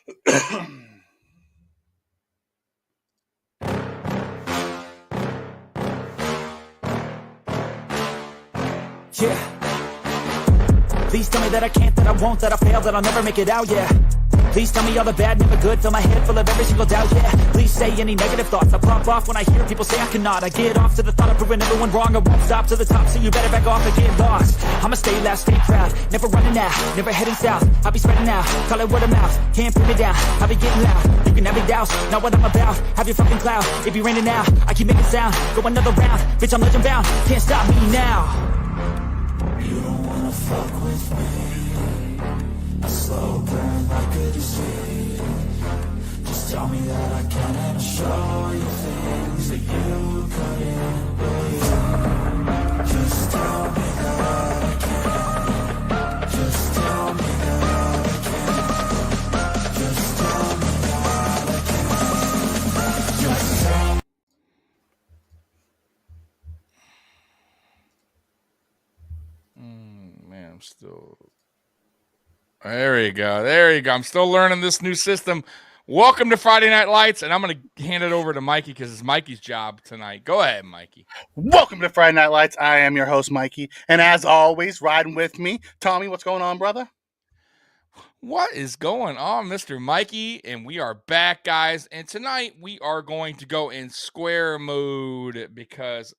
Yeah. Please tell me that I can't, that I won't, that I fail, that I'll never make it out, yeah. Please tell me all the bad, never good, fill my head full of every single doubt, yeah. Please say any negative thoughts, I pop off when I hear people say I cannot. I get off to the thought of proving everyone wrong, I won't stop to the top, so you better back off and get lost. I'ma stay loud, stay proud, never running out, never heading south. I'll be spreading out, call it word of mouth, can't put me down, I'll be getting loud. You can have me doubts, not what I'm about, have your fucking clout. It be raining now, I keep making sound, go another round, bitch I'm legend bound, can't stop me now. You don't wanna fuck with me, I slow burn like a disease. Just tell me that I can and I'll show you things that you couldn't believe. Just tell me that I can. Just tell me that I can. Just tell me that I can. Just tell me. Man, I'm still... There you go. There you go. I'm still learning this new system. Welcome to Friday Night Lights, and I'm going to hand it over to Mikey because it's Mikey's job tonight. Go ahead, Mikey. Welcome to Friday Night Lights. I am your host, Mikey. And as always, riding with me, Tommy, what's going on, brother? What is going on, Mr. Mikey? And we are back, guys. And tonight we are going to go in square mode because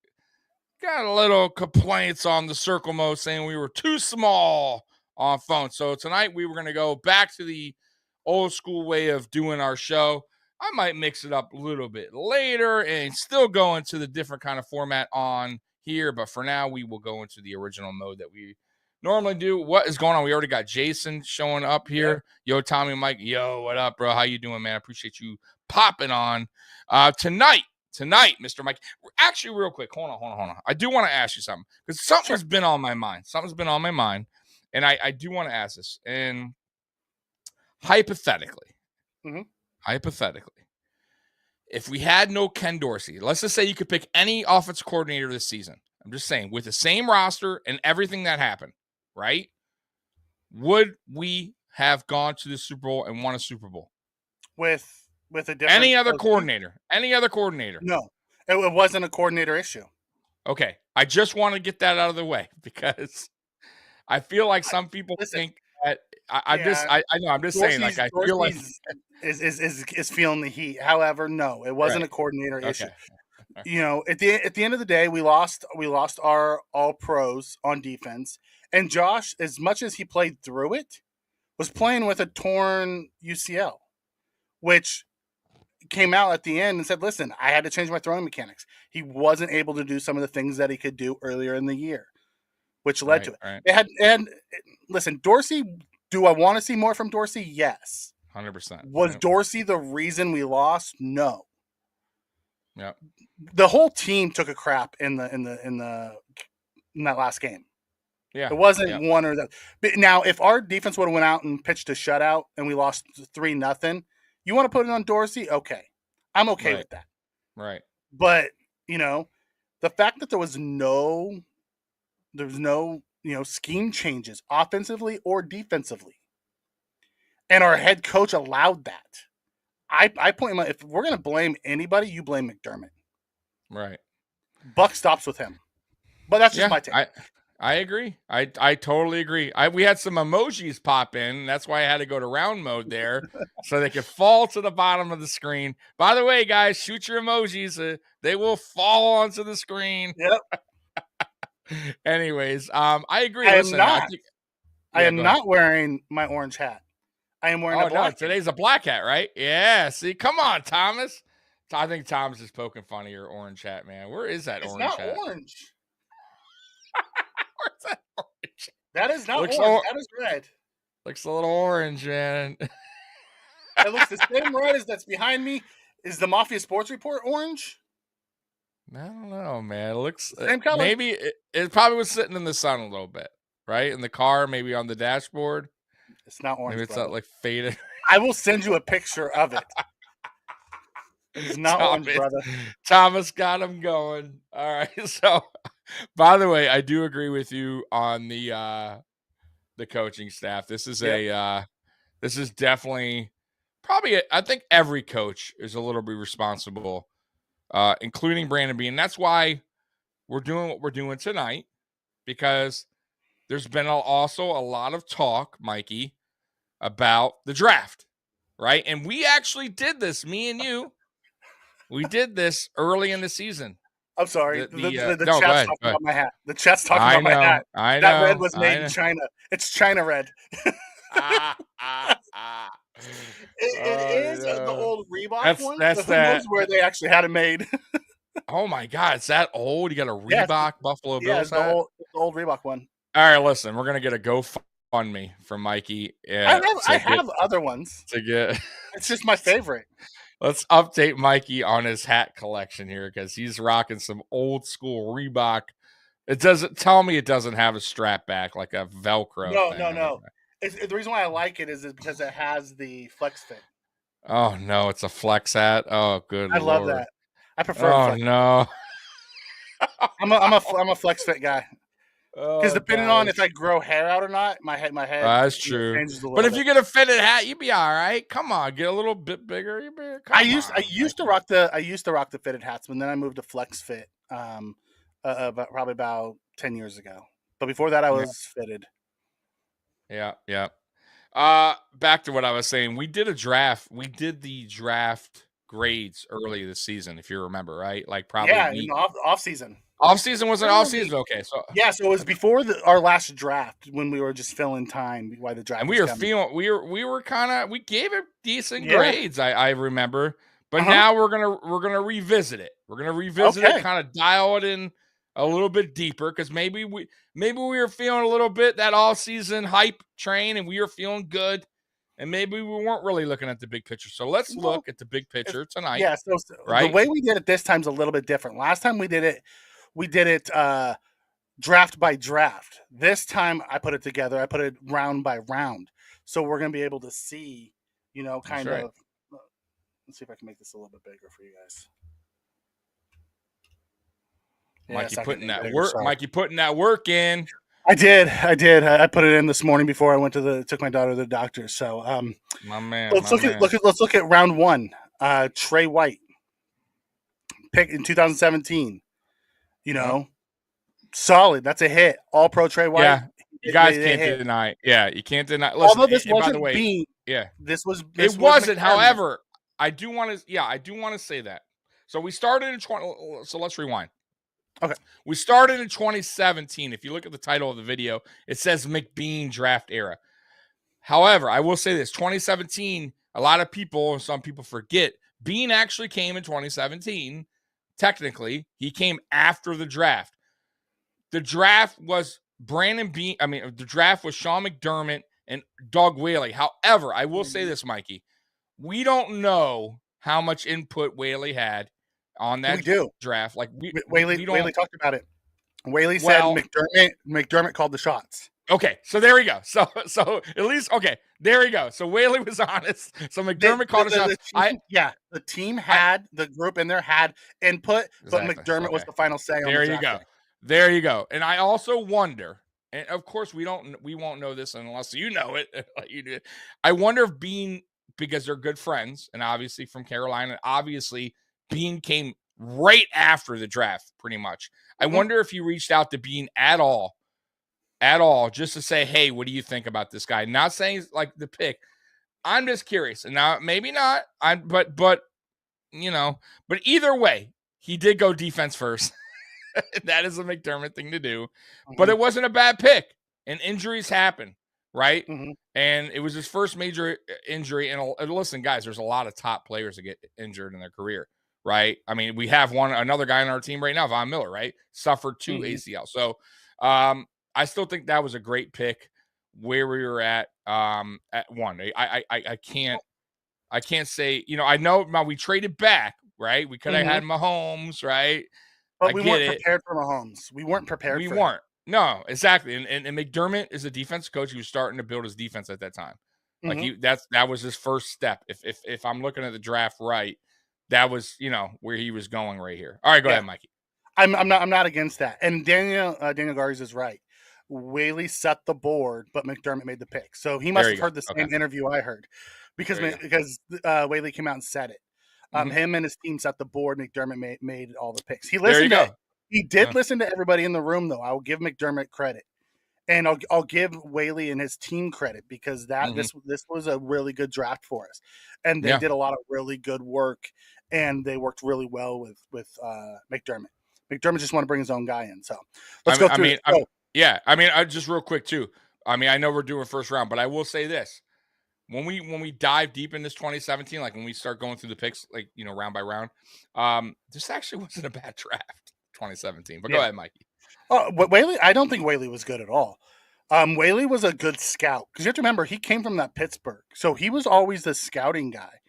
got a little complaints on the circle mode saying we were too small on phone. So tonight we were going to go back to the old school way of doing our show. I might mix it up a little bit later and still go into the different kind of format on here. But for now, we will go into the original mode that we normally do. What is going on? We already got Jason showing up here. Yeah. Yo, Tommy, Mike. Yo, what up, bro? How you doing, man? I appreciate you popping on. Tonight, Mr. Mike. Actually, real quick, hold on. I do want to ask you something because something's been on my mind. And I do want to ask this. And hypothetically, if we had no Ken Dorsey, let's just say you could pick any offensive coordinator this season. I'm just saying, with the same roster and everything that happened, right? Would we have gone to the Super Bowl and won a Super Bowl? With a different any other coordinator? No, it wasn't a coordinator issue. Okay, I just want to get that out of the way because I feel like some people think that I'm just saying, like, I feel like is feeling the heat. However, no, it wasn't a coordinator issue. You know, at the end of the day, we lost our all pros on defense, and Josh, as much as he played through it, was playing with a torn UCL, which came out at the end and said, listen, I had to change my throwing mechanics. He wasn't able to do some of the things that he could do earlier in the year, which led to it. Right. And listen, Dorsey, do I want to see more from Dorsey? Yes. 100%. Was Dorsey the reason we lost? No. Yeah. The whole team took a crap in that last game. Yeah. It wasn't one or that. But now, if our defense would have went out and pitched a shutout and we lost 3-0, you want to put it on Dorsey? Okay. I'm okay with that. Right. But, the fact that there was no scheme changes offensively or defensively, and our head coach allowed that, I point him out. If we're going to blame anybody, you blame McDermott. Right. Buck stops with him. But that's just my take. I agree. I totally agree. We had some emojis pop in. That's why I had to go to round mode there so they could fall to the bottom of the screen. By the way, guys, shoot your emojis. They will fall onto the screen. Yep. Anyways, I agree. I am not wearing my orange hat. I am wearing a black hat. Today's a black hat, right? Yeah. See, come on, Thomas. I think Thomas is poking fun of your orange hat, man. Where is that orange hat? It's not orange. Where's that orange? That is not orange. That is red. Looks a little orange, man. It looks the same red as that's behind me. Is the Mafia Sports Report orange? I don't know, man. It looks same color. Maybe it probably was sitting in the sun a little bit, right? In the car, maybe on the dashboard. It's not orange. Maybe it's not like faded. I will send you a picture of it. It's not orange, brother. Thomas got him going. All right. So, by the way, I do agree with you on the coaching staff. This is this is definitely I think every coach is a little bit responsible, including Brandon Beane. That's why we're doing what we're doing tonight, because there's been also a lot of talk, Mikey, about the draft, right? And we actually did this, me and you. We did this early in the season. I'm sorry. The No, chat's go talking ahead. about my hat. The chat's talking about my hat. I know. That red was made in China. It's China red. It is the old Reebok one, but who knows where they actually had it made. Oh my God, it's that old? You got a Reebok Buffalo Bills it's the old Reebok one. All right, listen, we're gonna get a GoFundMe from Mikey. I have other ones. It's just my favorite. Let's update Mikey on his hat collection here, because he's rocking some old school Reebok. It doesn't tell me it doesn't have a strap back, like a Velcro. No. The reason why I like it is because it has the flex fit. Oh no, it's a flex hat. Oh, good. I love that. I prefer. Oh no. I'm a flex fit guy. Because depending on if I grow hair out or not, my head. That's true. Changes a little but if bit. you get a fitted hat, you'd be all right. Come on, get a little bit bigger. I used to rock the fitted hats, but then I moved to flex fit. Probably about 10 years ago. But before that, I was fitted. Yeah. Back to what I was saying. We did a draft. We did the draft grades early this season, if you remember, right? Like probably in the off season. Off season wasn't off season. Okay, so so it was before our last draft when we were just filling time while the draft. And we gave it decent grades. I remember, but now we're gonna revisit it. We're gonna revisit it, kind of dial it in a little bit deeper, because maybe we were feeling a little bit that all season hype train, and we were feeling good, and maybe we weren't really looking at the big picture. So let's look at the big picture tonight. Yeah, so right? The way we did it this time is a little bit different. Last time we did it draft by draft. This time I put it together. I put it round by round. So we're going to be able to see, kind of. Let's see if I can make this a little bit bigger for you guys. Mikey putting that work in. I did. I put it in this morning before I took my daughter to the doctor. So, my man. Let's look at round one. Trey White, pick in 2017. Solid. That's a hit. All pro Trey White. Yeah, you guys can't deny. Yeah, you can't deny. Listen, although this wasn't by the way, Beane, this wasn't. McDermott. However, I do want to say that. So we started in So let's rewind. Okay. We started in 2017. If you look at the title of the video, it says McBean draft era. However, I will say this: 2017. A lot of people, some people forget, Beane actually came in 2017. Technically, he came after the draft. The draft was Brandon Beane. The draft was Sean McDermott and Doug Whaley. However, I will say this, Mikey. We don't know how much input Whaley had on that draft. Like Whaley talked about it. Whaley said McDermott called the shots. Okay, so there we go. So at least there we go. So Whaley was honest. So McDermott called the shots. The team the group in there had input, but McDermott was the final say. There you go. There you go. And I also wonder, and of course we won't know this unless you know it. Like you did. I wonder if Beane, because they're good friends, and obviously from Carolina, obviously Beane came right after the draft, pretty much. I wonder if he reached out to Beane at all, just to say, hey, what do you think about this guy? Not saying like the pick. I'm just curious. And now maybe not. But either way, he did go defense first. That is a McDermott thing to do. But it wasn't a bad pick. And injuries happen, right? And it was his first major injury. And listen, guys, there's a lot of top players that get injured in their career, right? I mean, we have another guy on our team right now, Von Miller, right? Suffered 2 ACL. So I still think that was a great pick where we were at one. I can't say, I know we traded back, right? We could have had Mahomes, right? But we weren't prepared for Mahomes. We weren't prepared. We weren't. No, exactly. And McDermott is a defensive coach. He was starting to build his defense at that time. Like that was his first step. If I'm looking at the draft right, that was where he was going right here. All right, go ahead, Mikey. I'm not against that. And Daniel Garza is right. Whaley set the board, but McDermott made the pick. So he must have heard the same interview I heard, because There you Whaley came out and said it. Mhm. Him and his team set the board. McDermott made all the picks. He There you listened to go. he did listen to everybody in the room, though. I will give McDermott credit, and I'll give Whaley and his team credit because Mhm. this was a really good draft for us, and they Yeah. did a lot of really good work, and they worked really well with McDermott. McDermott just want to bring his own guy in, so let's go through it. So, yeah. I mean, I just real quick too. I mean, I know we're doing first round, but I will say this: when we dive deep in this 2017, like when we start going through the picks, like round by round, this actually wasn't a bad draft, 2017. But go yeah. ahead, Mikey. Whaley, I don't think Whaley was good at all. Whaley was a good scout because you have to remember he came from that Pittsburgh, so he was always the scouting guy.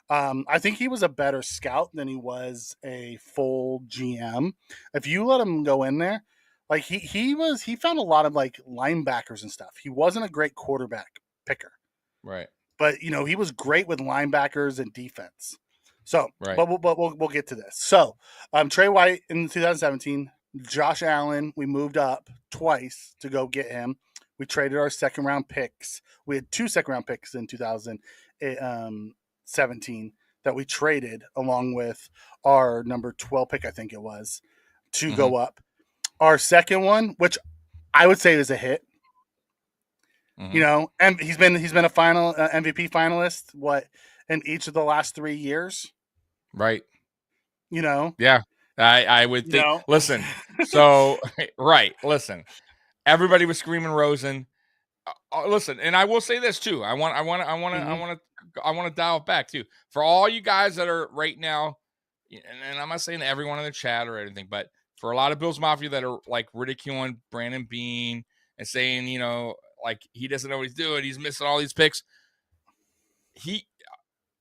I think he was a better scout than he was a full GM. If you let him go in there, like he found a lot of like linebackers and stuff. He wasn't a great quarterback picker, Right. but he was great with linebackers and defense. So, Right. but we'll get to this. So, Trey White in 2017, Josh Allen, we moved up twice to go get him. We traded our second round picks. We had 2 second round picks in 2017 that we traded along with our number 12 pick, I think it was, to Mhm. go up. Our second one, which I would say is a hit. Mhm. And he's been a final MVP finalist in each of the last 3 years. Right. You know, Yeah. I would you think. know. Listen. So right. Listen. Everybody was screaming Rosen. Listen, and I will say this too. I want Mhm. to dial it back too. For all you guys that are right now, and I'm not saying everyone in the chat or anything, but for a lot of Bills Mafia that are like ridiculing Brandon Beane and saying, like he doesn't know what he's doing, he's missing all these picks.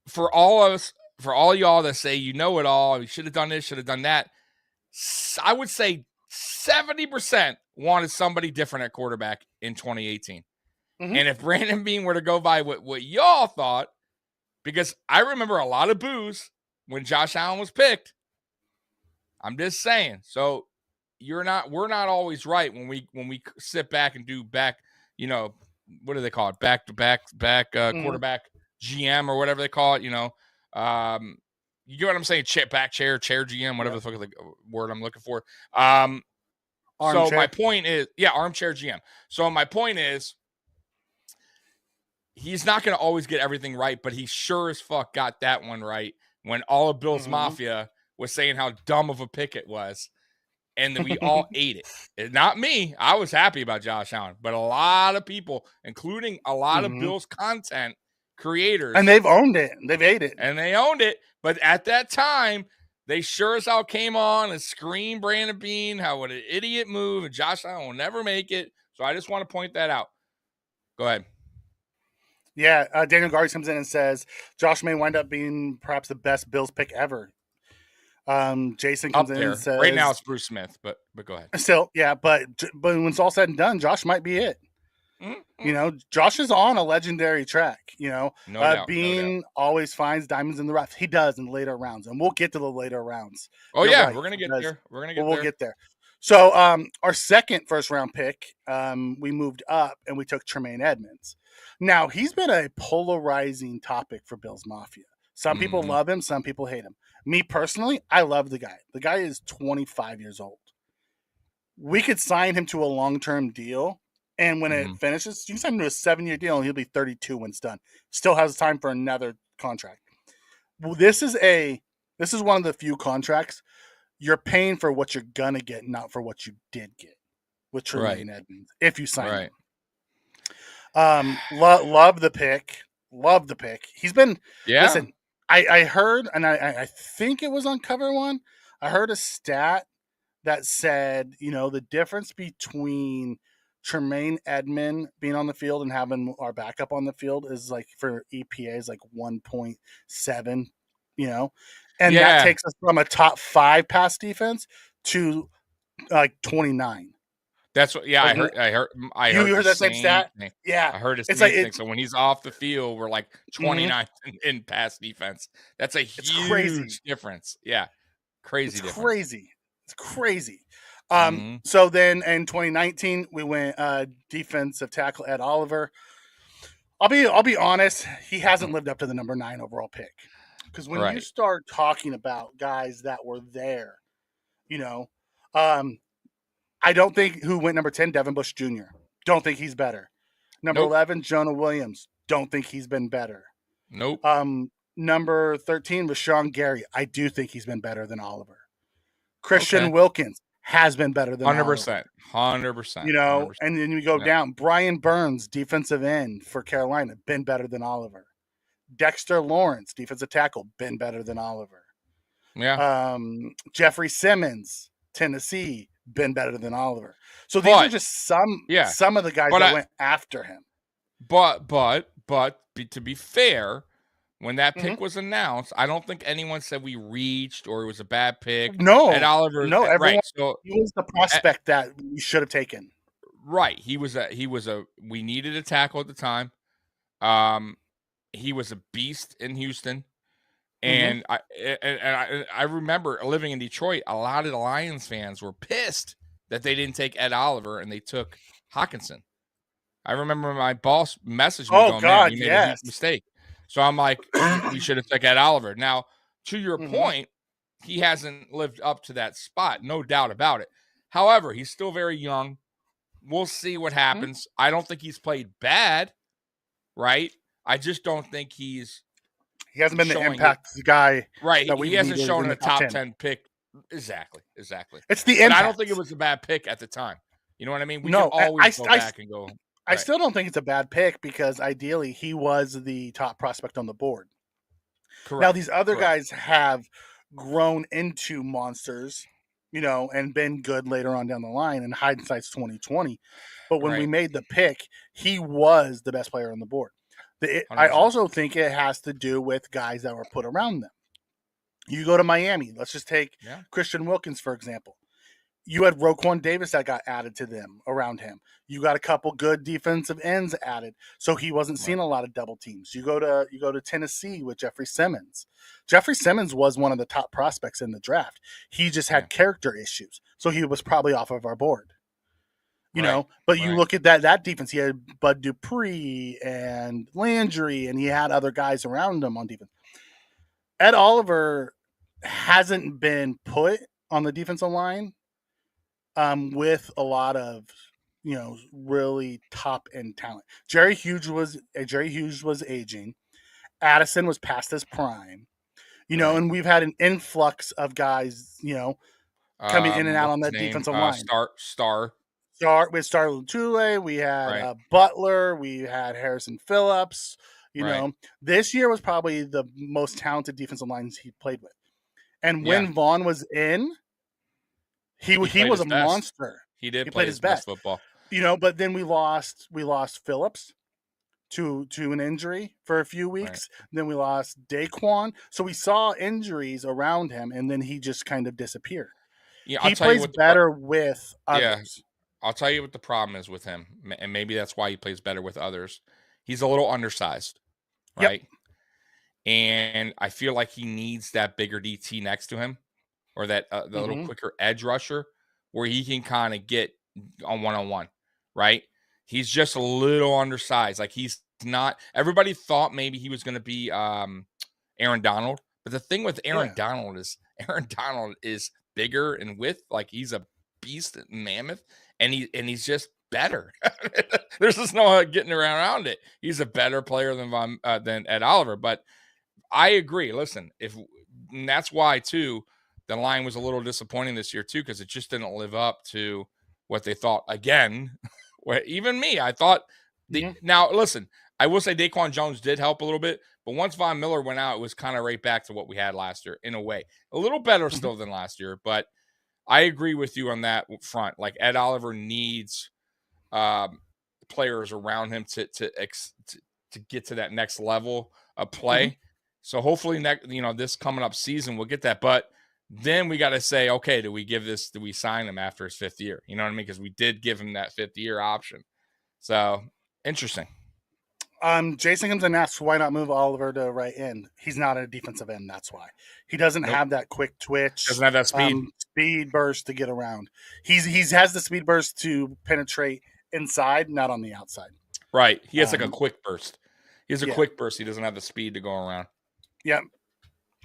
For all y'all that say you know it all, you should have done this, should have done that. I would say 70% wanted somebody different at quarterback in 2018. Mhm. And if Brandon Beane were to go by what y'all thought, because I remember a lot of boos when Josh Allen was picked. I'm just saying. So we're not always right when we sit back and do back, what do they call it? Back to back Mhm. quarterback GM or whatever they call it, you get what I'm saying? Chair GM, whatever Yeah. the fuck is the word I'm looking for. So my Armchair. point is, armchair GM. So my point is, he's not going to always get everything right, but he sure as fuck got that one right when all of Bill's Mhm. Mafia was saying how dumb of a pick it was, and then we all ate it. Not me. I was happy about Josh Allen, but a lot of people, including a lot of Mhm. Bill's content creators, And they've owned it. They've ate it. and they owned it. But at that time, they sure as hell came on and screamed Brandon Beane, how what an idiot move, and Josh Allen will never make it. So I just want to point that out. Go ahead. Yeah, Daniel Garvey comes in and says Josh may wind up being perhaps the best Bills pick ever. Jason comes Up in and there. Right now says, it's Bruce Smith, but go ahead. still, yeah, but when it's all said and done, Josh might be it. Mm-hmm. Josh is on a legendary track. No doubt. Bean always finds diamonds in the rough. He does in later rounds, and we'll get to the later rounds. Oh, You're yeah, right. we're going to get there. We're going to get We'll there. get there. So, our second first round pick, we moved up and we took Tremaine Edmonds. Now, he's been a polarizing topic for Bills Mafia. Some people Mhm. love him, some people hate him. Me personally, I love the guy. The guy is 25 years old. We could sign him to a long term deal. And when it Mhm. finishes, you can sign him to a 7-year deal and he'll be 32 when it's done. Still has time for another contract. Well, this is one of the few contracts you're paying for what you're gonna get, not for what you did get with Tremaine Edmonds if you sign him. Love the pick. Love the pick. He's been listen. I heard, and I think it was on Cover One. I heard a stat that said, the difference between Tremaine Edmond being on the field and having our backup on the field is like for EPA is like 1.7, and that takes us from a top 5 pass defense to like 29. That's what. Yeah, Like, I heard. you The heard that same same stat? thing. Yeah, I heard the it's same like thing. So when he's off the field, we're like 29th in pass defense. That's a it's crazy. huge difference. Yeah, crazy difference. Crazy. It's crazy. Mhm. So then in 2019, we went defensive tackle Ed Oliver. I'll be honest. He hasn't lived up to the number 9 overall pick. Because when you Right. start talking about guys that were there, you know, um, I don't think who went number 10, Devin Bush Jr. Don't think he's better. Number Nope. 11, Jonah Williams. Don't think he's been better. Nope. Number 13 was Sean Gary. I do think he's been better than Oliver. Christian Okay. Wilkins has been better than 100%. 100%. You know, 100%. and then you go down. Brian Burns, defensive end for Carolina, been better than Oliver. Dexter Lawrence, defensive tackle, been better than Oliver. Yeah. Jeffrey Simmons, Tennessee, been better than Oliver. So these are just some of the guys that went after him. But to be fair, when that pick was announced, I don't think anyone said we reached or it was a bad pick. No, and Oliver, no, everyone. Right, so he was the prospect that we should have taken. Right, he was a. We needed a tackle at the time. He was a beast in Houston, and I remember living in Detroit. A lot of the Lions fans were pissed that they didn't take Ed Oliver and they took Hockenson. I remember my boss messaged me going, "Man, you made a huge mistake." So I'm like, "We should have took Ed Oliver." Now, to your point, he hasn't lived up to that spot, no doubt about it. However, he's still very young. We'll see what happens. I don't think he's played bad, right? I just don't think he hasn't been the impact guy. Right. He hasn't shown a top 10 pick. Exactly. It's the impact. But I don't think it was a bad pick at the time. You know what I mean? We can always go back and go. I still don't think it's a bad pick because ideally he was the top prospect on the board. Correct. Now these other guys have grown into monsters, you know, and been good later on down the line, and hindsight's 2020. But when we made the pick, he was the best player on the board. I also think it has to do with guys that were put around them. You go to Miami. Let's just take Christian Wilkins, for example. You had Roquan Davis that got added to them around him. You got a couple good defensive ends added, so he wasn't seeing a lot of double teams. You go to Tennessee with Jeffrey Simmons. Jeffrey Simmons was one of the top prospects in the draft. He just had character issues, so he was probably off of our board. You know, but you look at that defense. He had Bud Dupree and Landry, and he had other guys around him on defense. Ed Oliver hasn't been put on the defensive line with a lot of, you know, really top end talent. Jerry Hughes was aging. Addison was past his prime. You know, and we've had an influx of guys, you know, coming in and out on that defensive line. Star. We had Star Lutule, we had Butler, we had Harrison Phillips. You know, this year was probably the most talented defensive lines he played with. And when Vaughn was in, he was a monster. He played his best football. You know, but then we lost Phillips to an injury for a few weeks. Then we lost Daquan. So we saw injuries around him, and then he just kind of disappeared. Yeah, he plays better with others. I'll tell you what the problem is with him, and maybe that's why he plays better with others. He's a little undersized, right? Yep. And I feel like he needs that bigger DT next to him, or that the little quicker edge rusher, where he can kind of get on one-on-one, right? He's just a little undersized. Like, he's not. Everybody thought maybe he was going to be Aaron Donald, but the thing with Aaron Donald is bigger and width. Like, he's a beast, mammoth, and he's just better. There's just no getting around it. He's a better player than Ed Oliver. But I agree. Listen, and that's why too the line was a little disappointing this year too, because it just didn't live up to what they thought. Again, even me, I thought. Now listen, I will say Daquan Jones did help a little bit, but once Von Miller went out, it was kind of right back to what we had last year in a way. A little better still than last year, but I agree with you on that front. Like, Ed Oliver needs players around him to get to that next level of play. So hopefully, this coming up season we'll get that. But then we got to say, okay, do we sign him after his 5th year? You know what I mean? Because we did give him that 5th year option. So interesting. Jason comes and asks, why not move Oliver to right end? He's not a defensive end. That's why. He doesn't have that quick twitch. Doesn't have that speed burst to get around. He has the speed burst to penetrate inside, not on the outside. Right. He has like a quick burst. He's a quick burst. He doesn't have the speed to go around. Yep.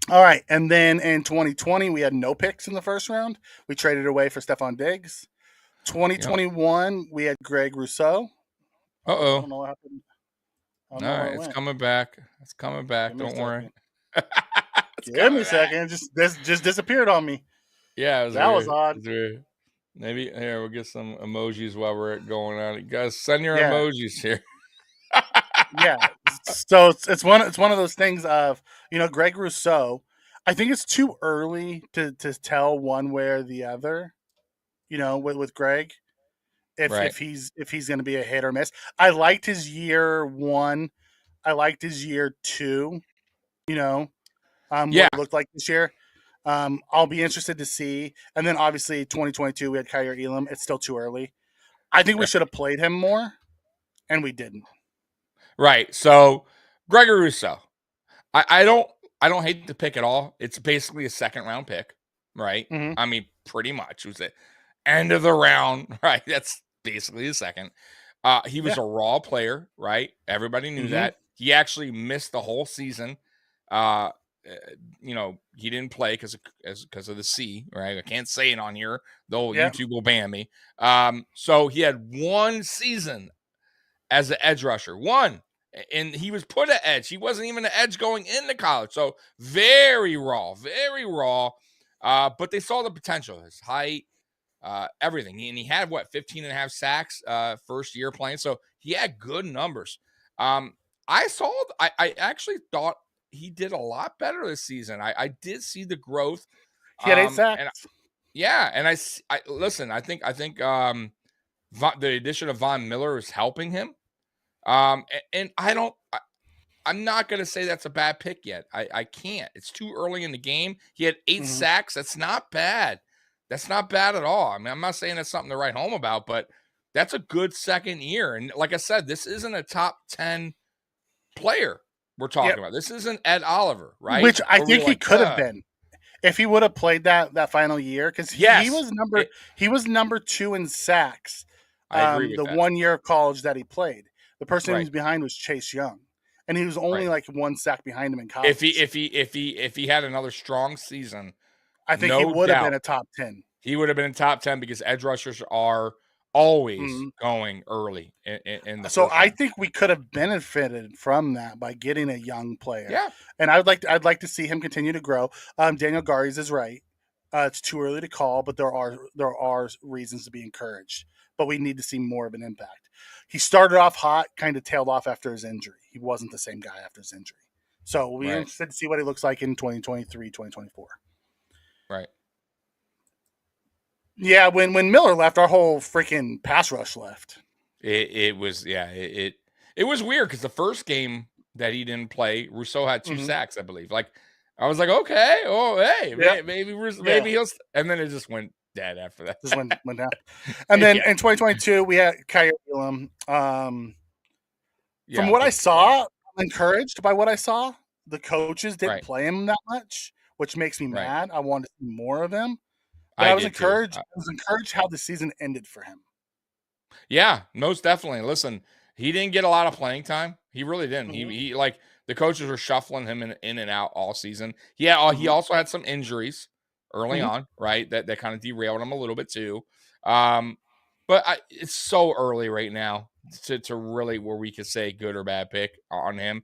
All right. And then in 2020, we had no picks in the first round. We traded away for Stephon Diggs. 2021, we had Greg Rousseau. I don't know what happened. All right. It's coming back. It's coming back. Don't worry. Give me a second. Just disappeared on me. Yeah. That was odd. Maybe here we'll get some emojis while we're going on. You guys send your emojis here. Yeah. So it's one of those things of, Greg Rousseau. I think it's too early to tell one way or the other, with Greg, if he's going to be a hit or miss. I liked his year 1. I liked his year 2, what it looked like this year. I'll be interested to see. And then obviously 2022, we had Kyrie Elam. It's still too early. I think we should have played him more, and we didn't. Right. So Gregory Rousseau, I don't hate the pick at all. It's basically a second round pick, right? Mm-hmm. I mean, pretty much. It was the end of the round, right? That's basically a second. He was a raw player, right? Everybody knew that. He actually missed the whole season. He didn't play because of the C, right? I can't say it on here, though. YouTube will ban me. So he had one season as an edge rusher, one. And he was put at edge. He wasn't even an edge going into college. So very raw, very raw. But they saw the potential, his height, everything. And he had, 15 and a half sacks first year playing. So he had good numbers. I actually thought he did a lot better this season. I did see the growth. He had 8 sacks. And I listen, I think the addition of Von Miller is helping him. And I'm not going to say that's a bad pick yet. I can't. It's too early in the game. He had 8 sacks. That's not bad. That's not bad at all. I mean, I'm not saying that's something to write home about, but that's a good second year. And like I said, this isn't a top 10 player we're talking about. This isn't Ed Oliver, right? Which I think he could have been if he would have played that final year, because he was number 2 in sacks. I agree with that. 1 year of college that he played. The person he was behind was Chase Young, and he was only like 1 sack behind him in college. If he had another strong season, I think he would have been a top 10. He would have been in top 10 because edge rushers are always going early in the so I think we could have benefited from that by getting a young player. Yeah, and I'd like to see him continue to grow. Daniel Garies is right. It's too early to call, but there are reasons to be encouraged. But we need to see more of an impact. He started off hot, kind of tailed off after his injury. He wasn't the same guy after his injury. So we'll be interested to see what he looks like in 2023, 2024. Right. Yeah, when Miller left, our whole freaking pass rush left. It was weird because the first game that he didn't play, Rousseau had 2 sacks, I believe. Like, I was like, okay, maybe he'll, and then it just went dead after that. Just went down. And then in 2022, we had Kyrie Elam. From what I saw, I'm encouraged by what I saw. The coaches didn't play him that much, which makes me mad. I wanted to see more of him. But I was encouraged. I was encouraged how the season ended for him. Yeah, most definitely. Listen, he didn't get a lot of playing time. He really didn't. He like the coaches were shuffling him in and out all season. He also had some injuries early on, right? That kind of derailed him a little bit too. But it's so early right now to really where we could say good or bad pick on him.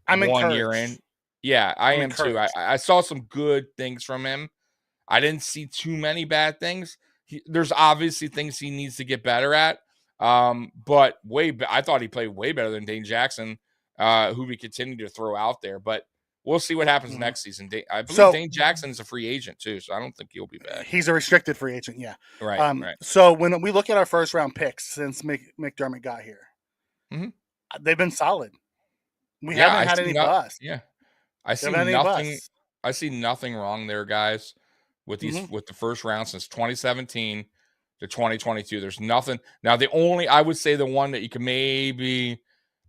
I'm 1 encouraged. year in. Yeah, I am too. I saw some good things from him. I didn't see too many bad things. There's obviously things he needs to get better at. But I thought he played way better than Dane Jackson, who we continue to throw out there. But we'll see what happens next season. I believe Dane Jackson is a free agent too, so I don't think he'll be back. He's a restricted free agent, yeah. Right. So when we look at our first round picks since McDermott got here, they've been solid. We haven't had any bust. Yeah, I see nothing. I see nothing wrong there, guys. With these, with the first round since 2017 to 2022, there's nothing. Now, I would say the one that you could maybe,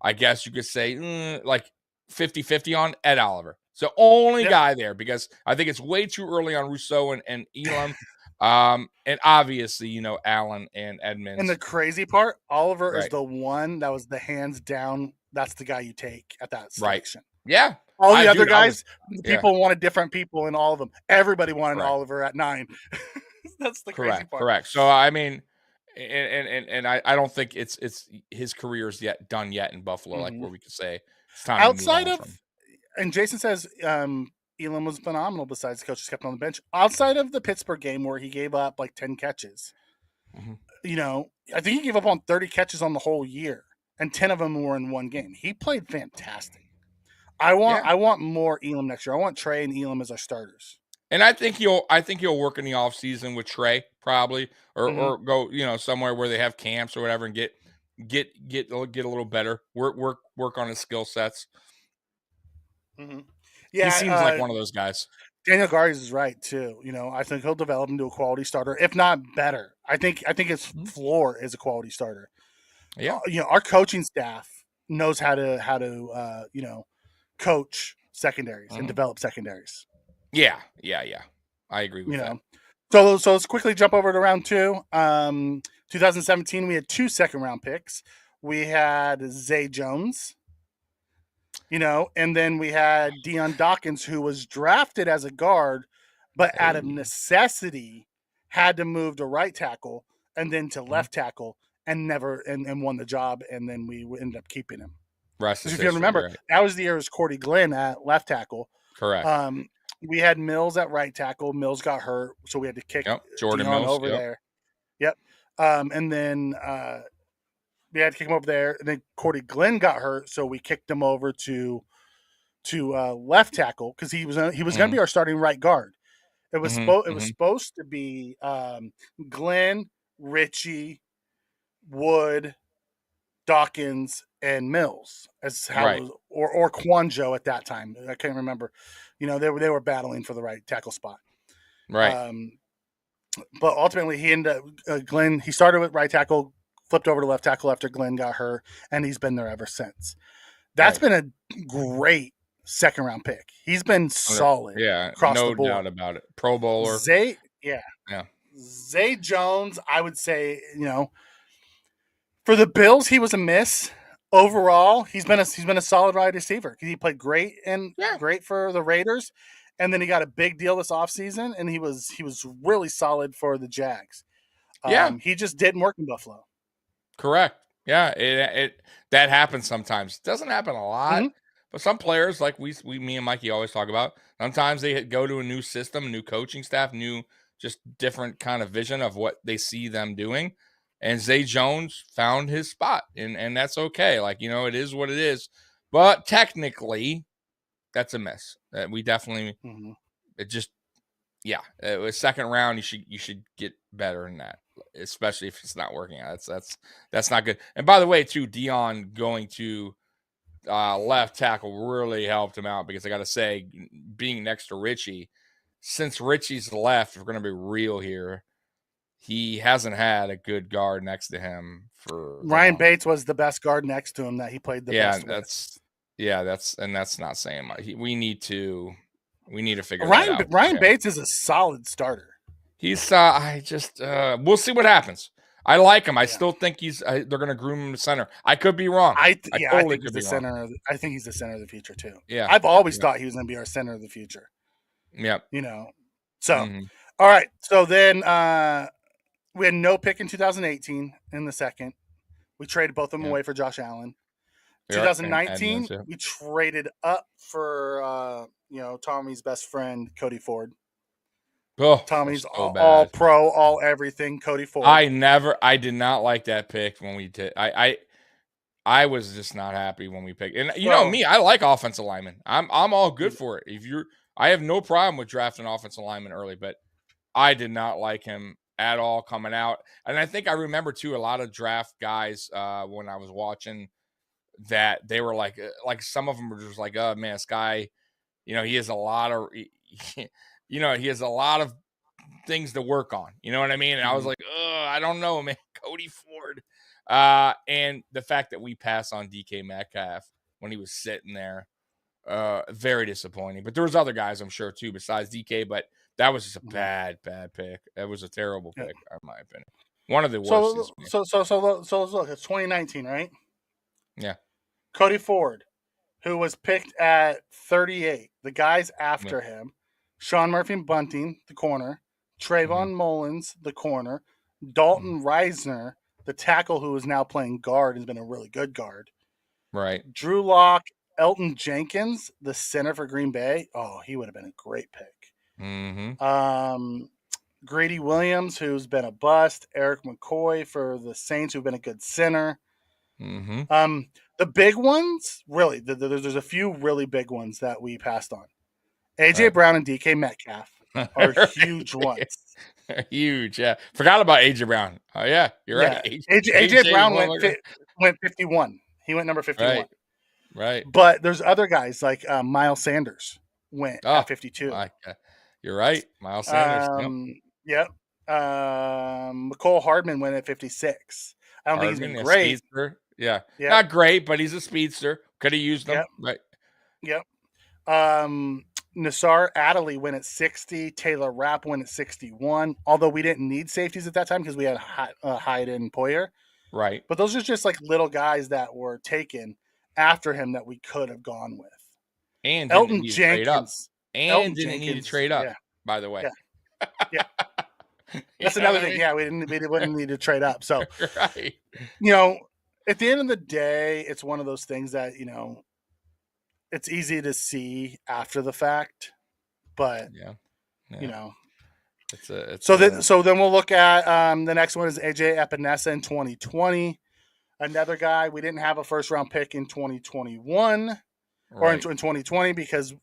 I guess you could say, like 50-50 on Ed Oliver. So only guy there because I think it's way too early on Rousseau and Elam. And obviously, Allen and Edmonds. And the crazy part, Oliver is Right. the one that was the hands down. That's the guy you take at that selection. Yeah. All the other Dude, guys, yeah. people wanted different people in all of them. Everybody wanted Correct. Oliver at 9. That's the crazy part. Correct. So I mean, and I don't think it's his career is done yet in Buffalo, like where we could say it's time Outside to move on of, from. and Jason says Elam was phenomenal. Besides, the coach just kept on the bench. Outside of the Pittsburgh game where he gave up like 10 catches, I think he gave up on 30 catches on the whole year, and 10 of them were in one game. He played fantastic. I want more Elam next year. I want Trey and Elam as our starters. And I think he'll work in the offseason with Trey probably, or go somewhere where they have camps or whatever and get a little better. Work on his skill sets. Yeah, he seems like one of those guys. Daniel Garza is right too. I think he'll develop into a quality starter, if not better. I think his floor is a quality starter. Yeah, our coaching staff knows how to coach secondaries and develop secondaries. Yeah. I agree with that. So let's quickly jump over to round 2. 2017, we had 2 second-round picks. We had Zay Jones, and then we had Deion Dawkins, who was drafted as a guard, but out of necessity had to move to right tackle and then to left tackle and won the job, and then we ended up keeping him. If you remember, that was the year it was Cordy Glenn at left tackle. Correct. We had Mills at right tackle. Mills got hurt, so we had to kick Jordan Deion Mills over there. Yep. And then we had to kick him over there. And then Cordy Glenn got hurt, so we kicked him over to left tackle because he was going to be our starting right guard. It was supposed to be Glenn, Richie, Wood, Dawkins, and Mills as how it was, or Quanjo at that time. I can't remember. They were battling for the right tackle spot. Right. But ultimately, he ended up Glenn. He started with right tackle, flipped over to left tackle after Glenn got hurt, and he's been there ever since. That's been a great second-round pick. He's been solid. Yeah, across the board. No doubt about it. Pro Bowler. Zay Jones, I would say, for the Bills, he was a miss. Overall, he's been a solid wide receiver. He played great for the Raiders, and then he got a big deal this offseason, and he was really solid for the Jags. He just didn't work in Buffalo. Correct. Yeah, it that happens sometimes. It doesn't happen a lot, but some players, like me and Mikey always talk about, sometimes they go to a new system, new coaching staff, new just different kind of vision of what they see them doing. And Zay Jones found his spot, and that's okay. Like, it is what it is. But technically, that's a miss. We definitely it just it was second round. You should get better than that, especially if it's not working out. That's not good. And by the way, too, Deion going to left tackle really helped him out, because I got to say, being next to Richie, since Richie's left, if we're going to be real here, he hasn't had a good guard next to him for Ryan Bates was the best guard next to him that he played the best with. That's not saying much. We need to figure that out. Ryan Bates is a solid starter. He's we'll see what happens. I like him. I still think they're going to groom him to center. I could be wrong. I think he's the center. I think he's the center of the future too. Yeah, I've always thought he was going to be our center of the future. Yeah, So all right. So then we had no pick in 2018 in the second. We traded both of them away for Josh Allen. 2019, we traded up for Tommy's best friend, Cody Ford. Oh, Tommy's all pro, all everything. Cody Ford. I did not like that pick when we did. I was just not happy when we picked. And know me, I like offensive linemen. I'm all good for it. I have no problem with drafting offensive linemen early, but I did not like him at all coming out. And I think I remember too, a lot of draft guys when I was watching that, they were like some of them were just like, oh man, this guy, he has a lot of, he has a lot of things to work on. You know what I mean? And I was like, I don't know, man, Cody Ford. And the fact that we passed on DK Metcalf when he was sitting there, very disappointing. But there was other guys, I'm sure, too, besides DK. But That was just a Mhm. bad pick. That was a terrible Yeah. pick, in my opinion. One of the worst. So this year. let's look. It's 2019, right? Yeah. Cody Ford, who was picked at 38. The guys after him: Sean Murphy Bunting, the corner; Trayvon Mullins, the corner; Dalton Reisner, the tackle, who is now playing guard, has been a really good guard. Right. Drew Lock, Elton Jenkins, the center for Green Bay. Oh, he would have been a great pick. Mm-hmm. Grady Williams, who's been a bust. Eric McCoy for the Saints, who've been a good center. Mm-hmm. The big ones, really, there's a few really big ones that we passed on. AJ Brown and DK Metcalf are huge ones. Huge, yeah. Forgot about AJ Brown. Oh yeah, you're right. AJ Brown went 51. He went number 51. Right. But there's other guys like Miles Sanders went at 52. You're right, Miles Sanders. Yep. McCole Hardman went at 56. I don't think he's been great. Speedster. Yeah, not great, but he's a speedster. Could have used them. Right. Yep. Nassar Adderley went at 60. Taylor Rapp went at 61. Although we didn't need safeties at that time because we had Hyde and Poyer. Right. But those are just like little guys that were taken after him that we could have gone with. And Elton Jenkins. Didn't need to trade up. By the way. Yeah. That's another thing. Yeah, we wouldn't need to trade up. So, right. At the end of the day, it's one of those things that, it's easy to see after the fact, but so then we'll look at the next one is AJ Epinesa in 2020. Another guy, we didn't have a first round pick in 2021 or in 2020 because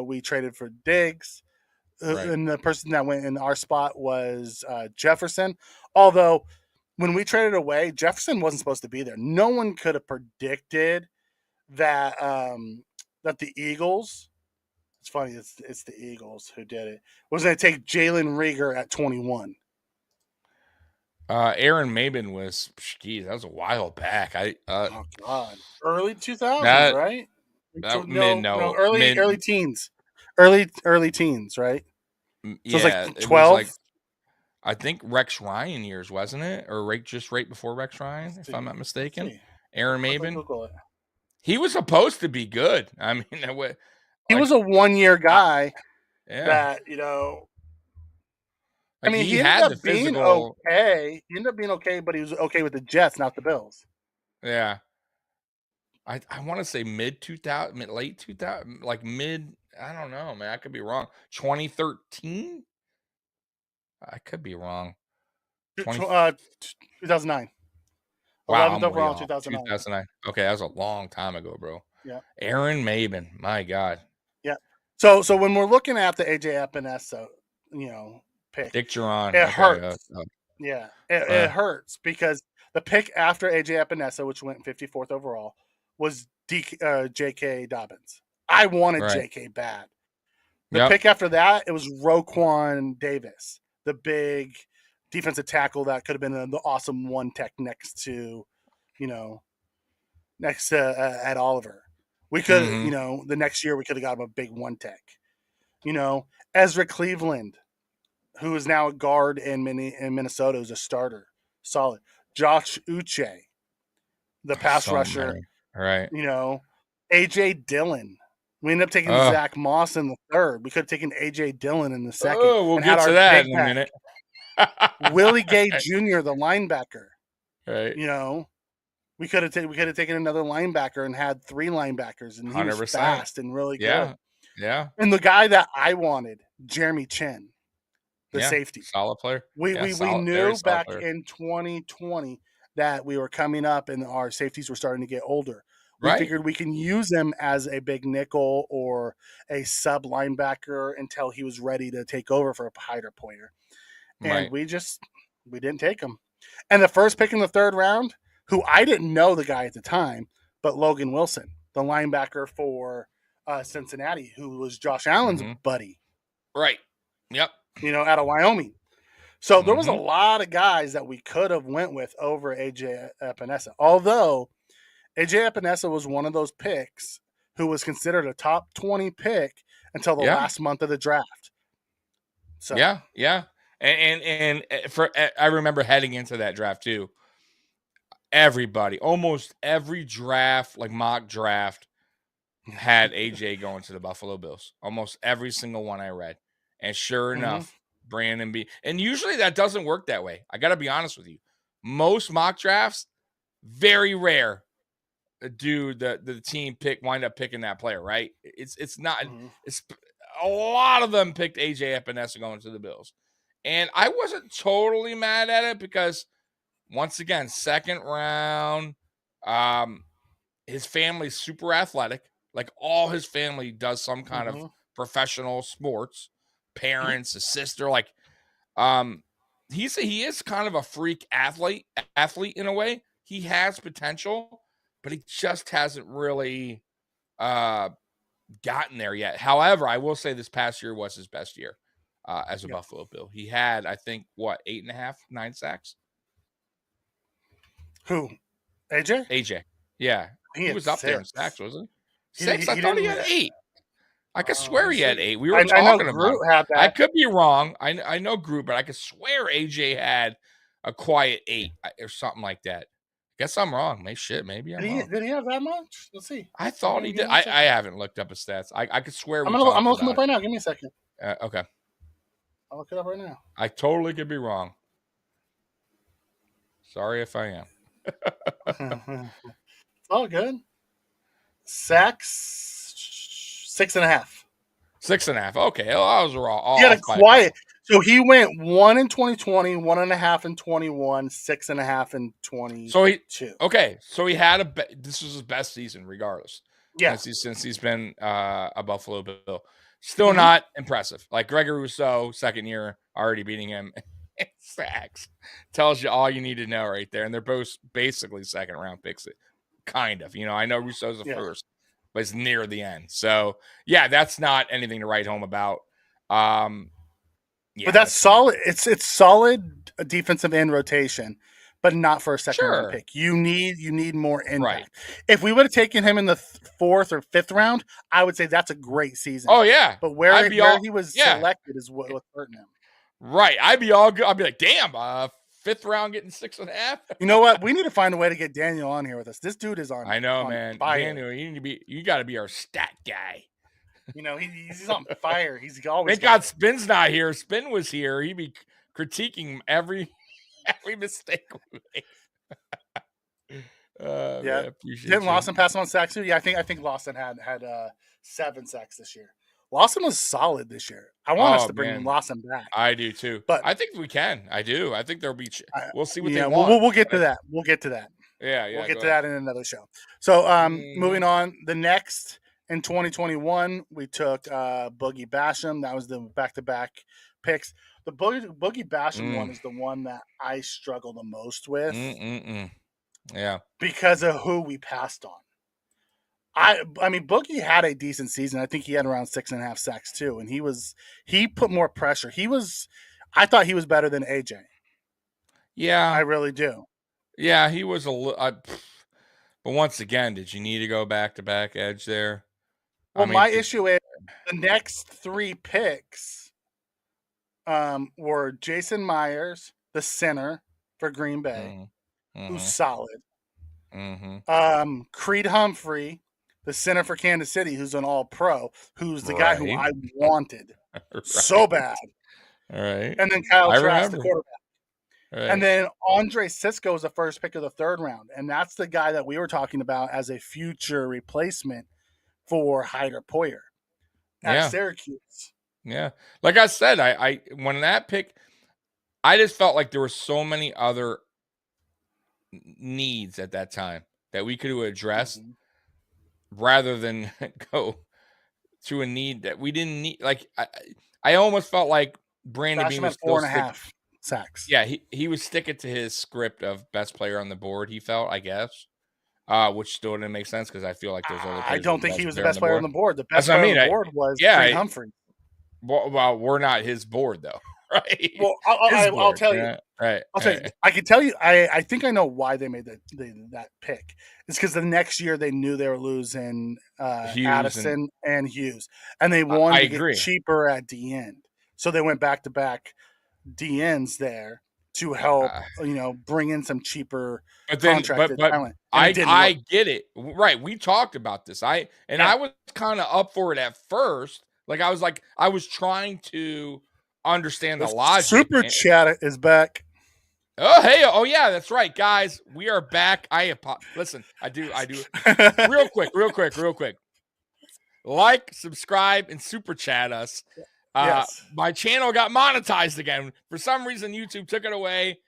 we traded for Diggs. And the person that went in our spot was Jefferson. Although when we traded away, Jefferson wasn't supposed to be there. No one could have predicted that that the Eagles. It's funny. It's the Eagles who did it. Was going to take Jalen Reagor at 21. Aaron Maben was. Geez, that was a while back. Oh God, early 2000s, right? Early teens. Early teens, right? So it's like 12. I think Rex Ryan years, wasn't it? Or right before Rex Ryan, if I'm not mistaken. Aaron Maben. He was supposed to be good. I mean, he was a 1-year guy that, I mean, he ended up being okay. He ended up being okay, but he was okay with the Jets, not the Bills. Yeah. I want to say late 2000, like mid, I don't know, man. I could be wrong. 2013? I could be wrong. 2009. Wow, 11th overall, 2009. 2009. Okay, that was a long time ago, bro. Yeah. Aaron Maben, my God. Yeah. So when we're looking at the AJ Epinesa, pick, Dick Geron, it hurts. Yeah, it hurts because the pick after AJ Epinesa, which went 54th overall, was J.K. Dobbins. I wanted J.K. bad. The pick after that, it was Roquan Davis, the big defensive tackle that could have been the awesome one tech next to Ed Oliver. We could, the next year we could have got him a big one tech. Ezra Cleveland, who is now a guard in Minnesota, who's a starter, solid. Josh Uche, the pass rusher. Right. AJ Dillon. We ended up taking Zach Moss in the third. We could have taken AJ Dillon in the second. Oh, we'll get to that in a minute. Willie Gay Jr., the linebacker. Right. We could have taken another linebacker and had 3 linebackers, and he 100%. Was fast and really good. Yeah. And the guy that I wanted, Jeremy Chin, the safety, solid player. We knew back in 2020 that we were coming up and our safeties were starting to get older. We figured we can use him as a big nickel or a sub linebacker until he was ready to take over for a Hyde or Poyer. And we didn't take him. And the first pick in the 3rd round, who I didn't know the guy at the time, but Logan Wilson, the linebacker for Cincinnati, who was Josh Allen's buddy. Right. Yep. Out of Wyoming. So there was a lot of guys that we could have went with over AJ Epinesa. Although AJ Epinesa was one of those picks who was considered a top 20 pick until the last month of the draft. So yeah. And I remember heading into that draft too. Almost every draft, like mock draft, had AJ going to the Buffalo Bills. Almost every single one I read. And sure enough, Brandon B. And usually that doesn't work that way. I got to be honest with you. Most mock drafts, very rare do the team wind up picking that player, right? It's not it's a lot of them picked AJ Epinesa going to the Bills. And I wasn't totally mad at it because once again, second round, his family's super athletic. Like all his family does some kind of professional sports. Parents, a sister, like he is kind of a freak athlete in a way. He has potential, but he just hasn't really gotten there yet. However, I will say this past year was his best year as a Buffalo Bill. He had, I think, 8.5, 9 sacks. Who? AJ? AJ. Yeah. He was up there in sacks, wasn't he? 6? I thought he had 8. I could swear he had 8. We were talking about it. I could be wrong. I know Groot, but I could swear AJ had a quiet 8 or something like that. Guess I'm wrong. Maybe I'm wrong. Did he have that much? Let's see. I thought he did. I haven't looked up his stats. I could swear I'm gonna look him up right now. Give me a second. Okay. I'll look it up right now. I totally could be wrong. Sorry if I am. It's all good. Sacks 6.5. 6.5. Okay. Well, I was wrong. He had a quiet. So he went 1 in 2020, 1.5 in 21, 6.5 in 22. So he had this was his best season, regardless. Yeah. Since he's been a Buffalo Bill. Still not impressive. Like Gregory Rousseau, second year, already beating him in sacks. Tells you all you need to know right there. And they're both basically second round picks. Kind of. I know Rousseau's the first, but it's near the end. So yeah, that's not anything to write home about. But that's solid. It's solid defensive end rotation, but not for a second round pick. You need more impact. Right. If we would have taken him in the 4th or 5th round, I would say that's a great season. Oh yeah, but where he was selected is what's hurting him. Right. I'd be all good. I'd be like, damn, 5th round getting 6.5. You know what? We need to find a way to get Daniel on here with us. This dude is on. I know, on man. Fire. Daniel, you got to be our stat guy. He's on fire. He's always. Thank God Spin's not here. Spin was here. He'd be critiquing every mistake we make. Man, didn't Lawson pass him on sacks too? Yeah, I think Lawson had 7 sacks this year. Lawson was solid this year. I want us to bring Lawson back. I do too. But I think we can. I do. I think there'll be. We'll see what they want. We'll get to that. We'll get to that. Yeah. We'll get to that in another show. So, moving on. The next in 2021, we took Boogie Basham. That was the back-to-back picks. The Boogie Basham one is the one that I struggle the most with. Yeah. Because of who we passed on. I mean, Boogie had a decent season. I think he had around 6.5 sacks too, and he put more pressure. I thought he was better than AJ. Yeah, I really do. Yeah, he was a little. But once again, did you need to go back-to-back edge there? Well, my issue is the next 3 picks were Jason Myers, the center for Green Bay, who's solid. Creed Humphrey, the center for Kansas City, who's an all-pro, who's the guy who I wanted so bad. All right. And then Kyle Trask, the quarterback. Right. And then Andre Cisco is the first pick of the 3rd round. And that's the guy that we were talking about as a future replacement for Hyder Poyer at Syracuse. Yeah. Like I said, I when that pick, I just felt like there were so many other needs at that time that we could have addressed rather than go to a need that we didn't need. Like I almost felt like Brandon Beane was 4.5 sacks. Yeah, he was sticking to his script of best player on the board. He felt, I guess, which still didn't make sense because I feel like there's other. I don't think he was the best player on the board. The best player on the board was Creed Humphrey. Well, we're not his board though, right? Well, I'll tell you. Right. I'll tell you. I can tell you. I think I know why they made that pick. It's because the next year they knew they were losing Addison and Hughes, and they wanted to get cheaper at the end. So they went back to back DNs there to help, bring in some cheaper but contracted talent, and it didn't I work. get it. Right. We talked about this. I was kind of up for it at first. Like I was trying to understand the The logic. super chat is back. Oh, hey. Oh, yeah, that's right, guys. We are back. Listen, I do. Real quick. Like, subscribe, and super chat us. Yes. My channel got monetized again. For some reason, YouTube took it away,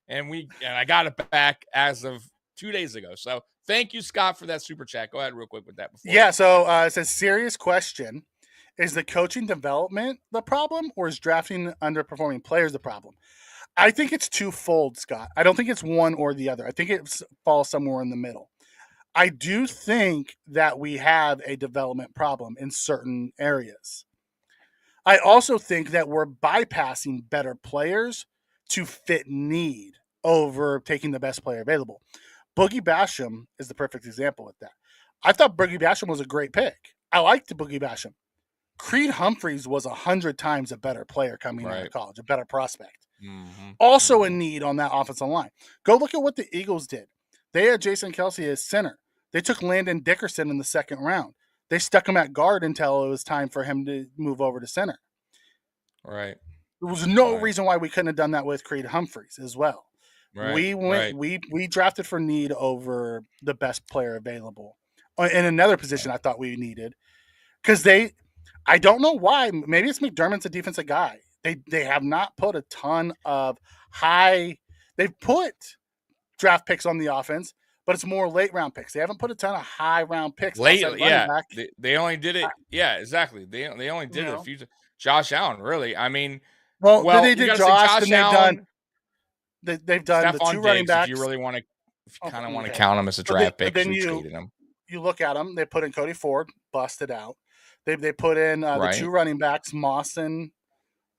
and I got it back as of 2 days ago. So thank you, Scott, for that super chat. Go ahead real quick with that before. Yeah, so it says, serious question. Is the coaching development the problem, or is drafting underperforming players the problem? I think it's twofold, Scott. I don't think it's one or the other. I think it falls somewhere in the middle. I do think that we have a development problem in certain areas. I also think that we're bypassing better players to fit need over taking the best player available. Boogie Basham is the perfect example of that. I thought Boogie Basham was a great pick. I liked Boogie Basham. Creed Humphreys was 100 times a better player coming out of college, a better prospect. Also a need on that offensive line. Go look at what the Eagles did. They had Jason Kelsey as center. They took Landon Dickerson in the second round. They stuck him at guard until it was time for him to move over to center. Right. There was no reason why we couldn't have done that with Creed Humphreys as well. Right. We drafted for need over the best player available. In another position I thought we needed. Because I don't know why. Maybe it's McDermott's a defensive guy. They have not put a ton of high. They've put draft picks on the offense, but it's more late round picks. They haven't put a ton of high round picks. Late, yeah. They only did it. Yeah, exactly. They only did it a few. Josh Allen, really. I mean, well they did Josh, and they've done Stephon the two running backs. If you really want to, if you kind of want to count them as a draft pick, then you look at them. They put in Cody Ford, busted out. They put in the two running backs,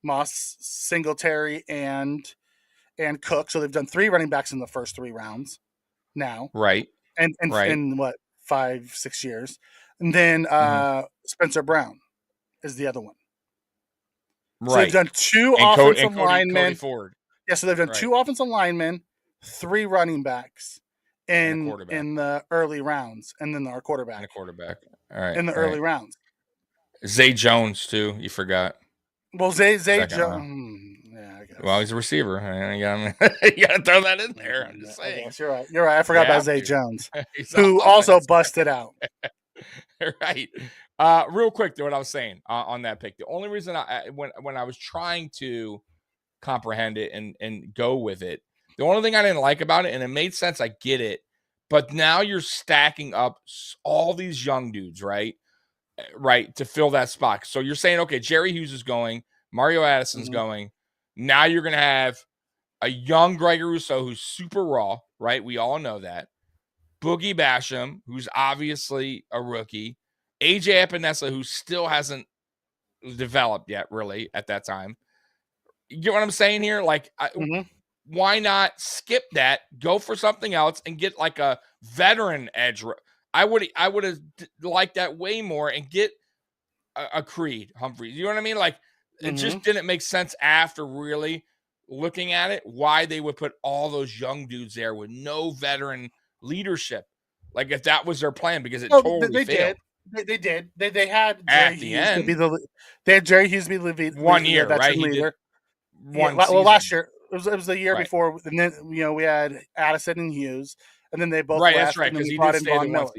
Moss, Singletary, and Cook. So they've done 3 running backs in the first 3 rounds now. Right. And in what, 5-6 years. And then Spencer Brown is the other one. Right. So they've done 2 offensive linemen. Cody Ford. Yeah, so they've done 2 offensive linemen, 3 running backs in the early rounds, and then our quarterback. And a quarterback. All right. In the early rounds. Zay Jones, too. You forgot. Well, Zay Jones. Yeah, I guess. Well, he's a receiver. You got to throw that in there. I'm just saying. You're right. You're right. I forgot about Zay Jones, who also busted out. Right. Real quick, though, what I was saying on that pick. The only reason when I was trying to comprehend it and go with it, the only thing I didn't like about it, and it made sense, I get it, but now you're stacking up all these young dudes, right, to fill that spot. So you're saying, okay, Jerry Hughes is going, Mario Addison's going. Now you're going to have a young Greg Rousseau who's super raw, right? We all know that. Boogie Basham, who's obviously a rookie. AJ Epinesa, who still hasn't developed yet, really, at that time. You get what I'm saying here? Like, why not skip that, go for something else, and get like a veteran edge? I would have liked that way more and get a Creed Humphreys. You know what I mean? Like, it just didn't make sense after really looking at it, why they would put all those young dudes there with no veteran leadership. Like, if that was their plan, because it totally failed. They did. They had Jerry Hughes to be they had Jerry Hughes be the lead, 1 year, right? Leader. Well, last year it was the year before, and then we had Addison and Hughes, and then they both left. That's right, because he brought did in Von Miller.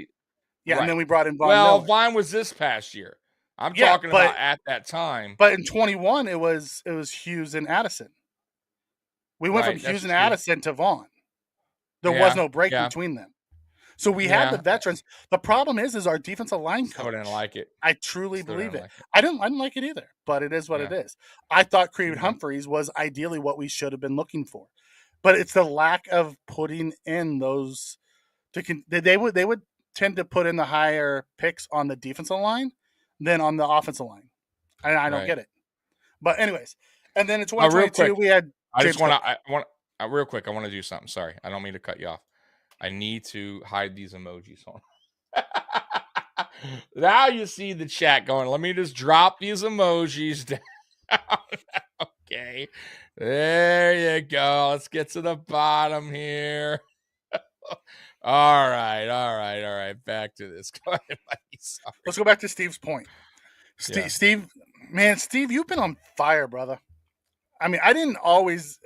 Yeah, and then we brought in Von Miller. Miller. Vaughn was this past year. I'm talking about at that time. But in 21, it was Hughes and Addison. We went from Hughes and Addison to Vaughn. There was no break between them. So we had the veterans. The problem is our defensive line coach. I didn't like it. I truly believe it. I didn't like it either, but it is what it is. I thought Creed Humphreys was ideally what we should have been looking for, but it's the lack of putting in those. They would tend to put in the higher picks on the defensive line than on the offensive line. I don't get it. But anyways, and then in 2022 we had. Real quick. I want to do something. Sorry, I don't mean to cut you off. I need to hide these emojis on. Now you see the chat going, let me just drop these emojis down. Okay. There you go. Let's get to the bottom here. All right. Back to this. Go ahead, Mikey. Sorry. Let's go back to Steve's point. Steve, you've been on fire, brother. I mean, I didn't always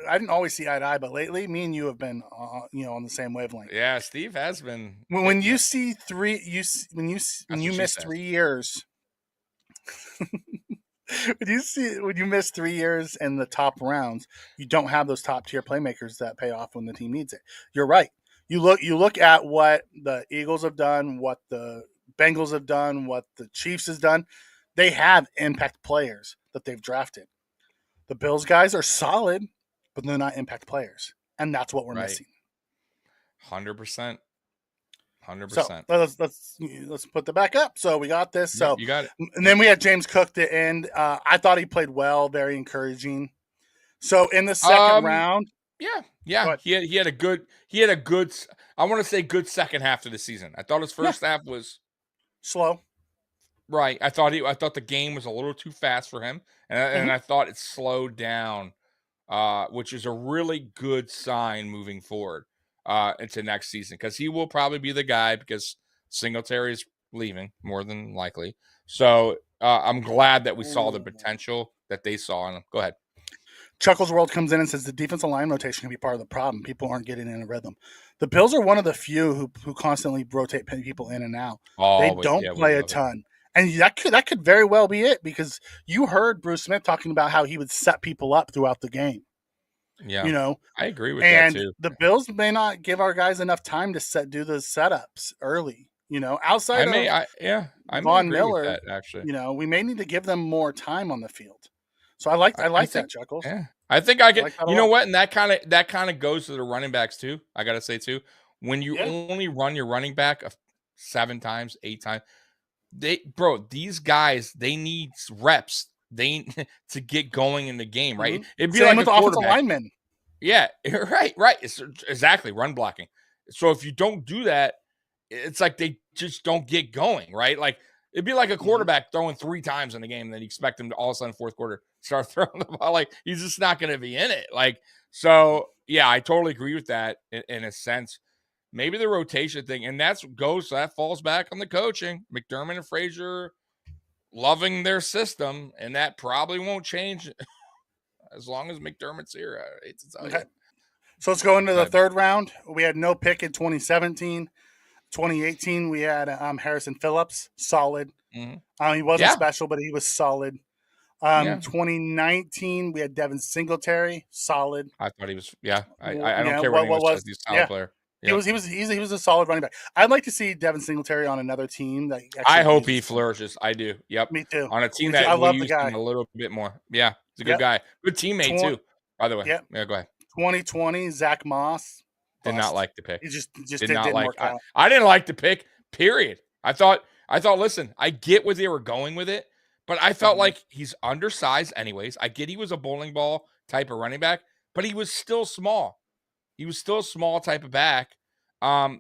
see eye to eye, but lately, me and you have been, on the same wavelength. Yeah, Steve has been. When you see when you miss 3 years, when you miss 3 years in the top rounds, you don't have those top tier playmakers that pay off when the team needs it. You're right. You look at what the Eagles have done, what the Bengals have done, what the Chiefs has done. They have impact players that they've drafted. The Bills guys are solid, but they're not impact players, and that's what we're missing. 100%. 100%. So let's put the back up. So we got this. So you got it. And then we had James Cook to end. I thought he played well, very encouraging. So in the second round, yeah, he had a good. I want to say good second half of the season. I thought his first half was slow. Right. I thought the game was a little too fast for him, and I thought it slowed down, which is a really good sign moving forward into next season, because he will probably be the guy, because Singletary is leaving more than likely. So I'm glad that we saw the potential that they saw in him. Go ahead. Chuckles World comes in and says the defensive line rotation can be part of the problem. People aren't getting in a rhythm. The Bills are one of the few who constantly rotate people in and out. They don't play a ton. And that could very well be it, because you heard Bruce Smith talking about how he would set people up throughout the game. Yeah, I agree with that too. And the Bills may not give our guys enough time to do the setups early. Outside of Von Miller, that, actually. We may need to give them more time on the field. So I like that, Chuckles. Yeah, I think I can. You know what? And that kind of goes to the running backs too. I gotta say too, when you only run your running back 7 times, 8 times. These guys, they need reps. They to get going in the game, right? Mm-hmm. It'd be Same like with a offensive linemen. Yeah, right. It's exactly run blocking. So if you don't do that, it's like they just don't get going, right? Like it'd be like a quarterback throwing 3 times in a game, and then you expect him to all of a sudden fourth quarter start throwing the ball. Like he's just not going to be in it. Like so, yeah, I totally agree with that in a sense. Maybe the rotation thing, and that falls back on the coaching. McDermott and Frazier loving their system, and that probably won't change as long as McDermott's here. I hate to tell you. So let's go into the third round. We had no pick in 2017. 2018, we had Harrison Phillips, solid. Mm-hmm. He wasn't special, but he was solid. 2019, we had Devin Singletary, solid. I thought he was. Yeah, I don't care what anyone says. He's a solid player. Yep. He was a solid running back. I'd like to see Devin Singletary on another team. I hope he flourishes. I do. Yep. Me too. On a team that I love the guy him a little bit more. Yeah, he's a good guy. Good teammate too. By the way. Yep. Yeah. Go ahead. 2020, Zach Moss. Did not like the pick. He just didn't work out. I didn't like the pick. Period. I thought. Listen, I get where they were going with it, but I felt like he's undersized. Anyways, I get he was a bowling ball type of running back, but he was still small. He was still a small type of back. I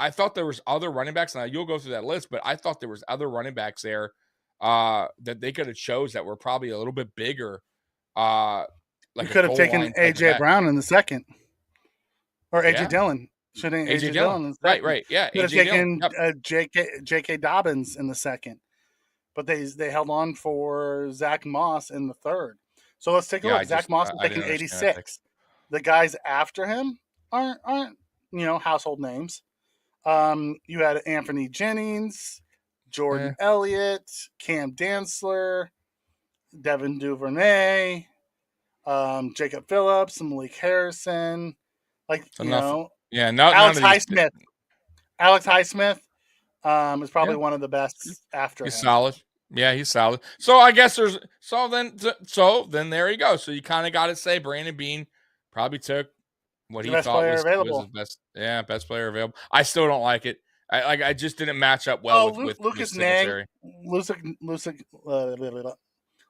thought there was other running backs, and you'll go through that list, but I thought there was other running backs there that they could have chose that were probably a little bit bigger. Like you could have taken AJ Brown in the second, or AJ Dillon. Shouldn't AJ Dillon in the second. Right. Yeah, could have taken J.K. Dobbins in the second, but they held on for Zach Moss in the third. So let's take a look. Zach Moss was taking 86. The guys after him aren't household names. You had Anthony Jennings, Jordan Elliott, Cam Dantzler, Devin Duvernay, Jacob Phillips, Malik Harrison, Alex Highsmith. Alex Highsmith is probably one of the best after him. He's solid. Yeah, he's solid. So I guess then there you go. So you kind of got to say Brandon Beane probably took what he thought was his best player available. I still don't like it. I just didn't match up well with Lucas Nang.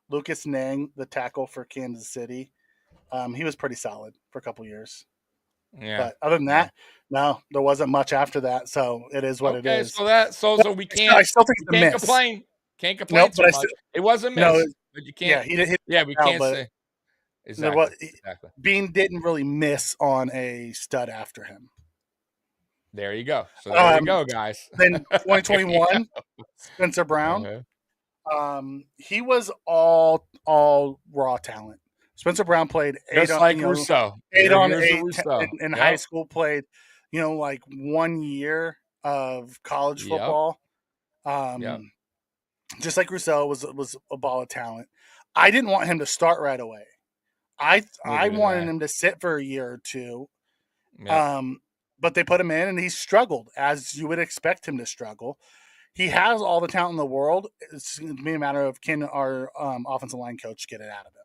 Lucas Nang, the tackle for Kansas City. He was pretty solid for a couple years. Yeah. But other than that, no, there wasn't much after that. So it is what it is. So we can't. I still think it's a miss. Complain. Can't complain too much. It was a miss. But you can't. We can't say. Exactly. Bean didn't really miss on a stud after him. There you go. So there you go, guys. Then 2021, Spencer Brown. He was all raw talent. Spencer Brown played Just like Rousseau. 8 Your on years of 8 Rousseau. in high school. Played, like 1 year of college football. Just like Rousseau was a ball of talent. I didn't want him to start right away. I wanted him to sit for a year or two. But they put him in, and he struggled, as you would expect him to struggle. He has all the talent in the world. It's going to be a matter of, can our offensive line coach get it out of him?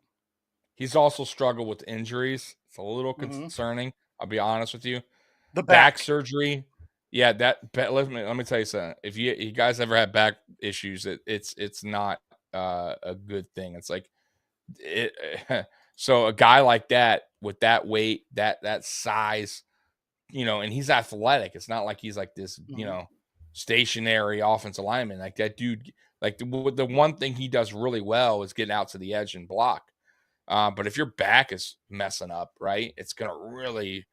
He's also struggled with injuries. It's a little concerning. I'll be honest with you. The back surgery. Yeah, let me tell you something. If you guys ever had back issues, it's not a good thing. It's like so a guy like that with that weight, that size, and he's athletic. It's not like he's like this, stationary offensive lineman. Like that dude, like the one thing he does really well is getting out to the edge and block. But if your back is messing up, right, it's gonna really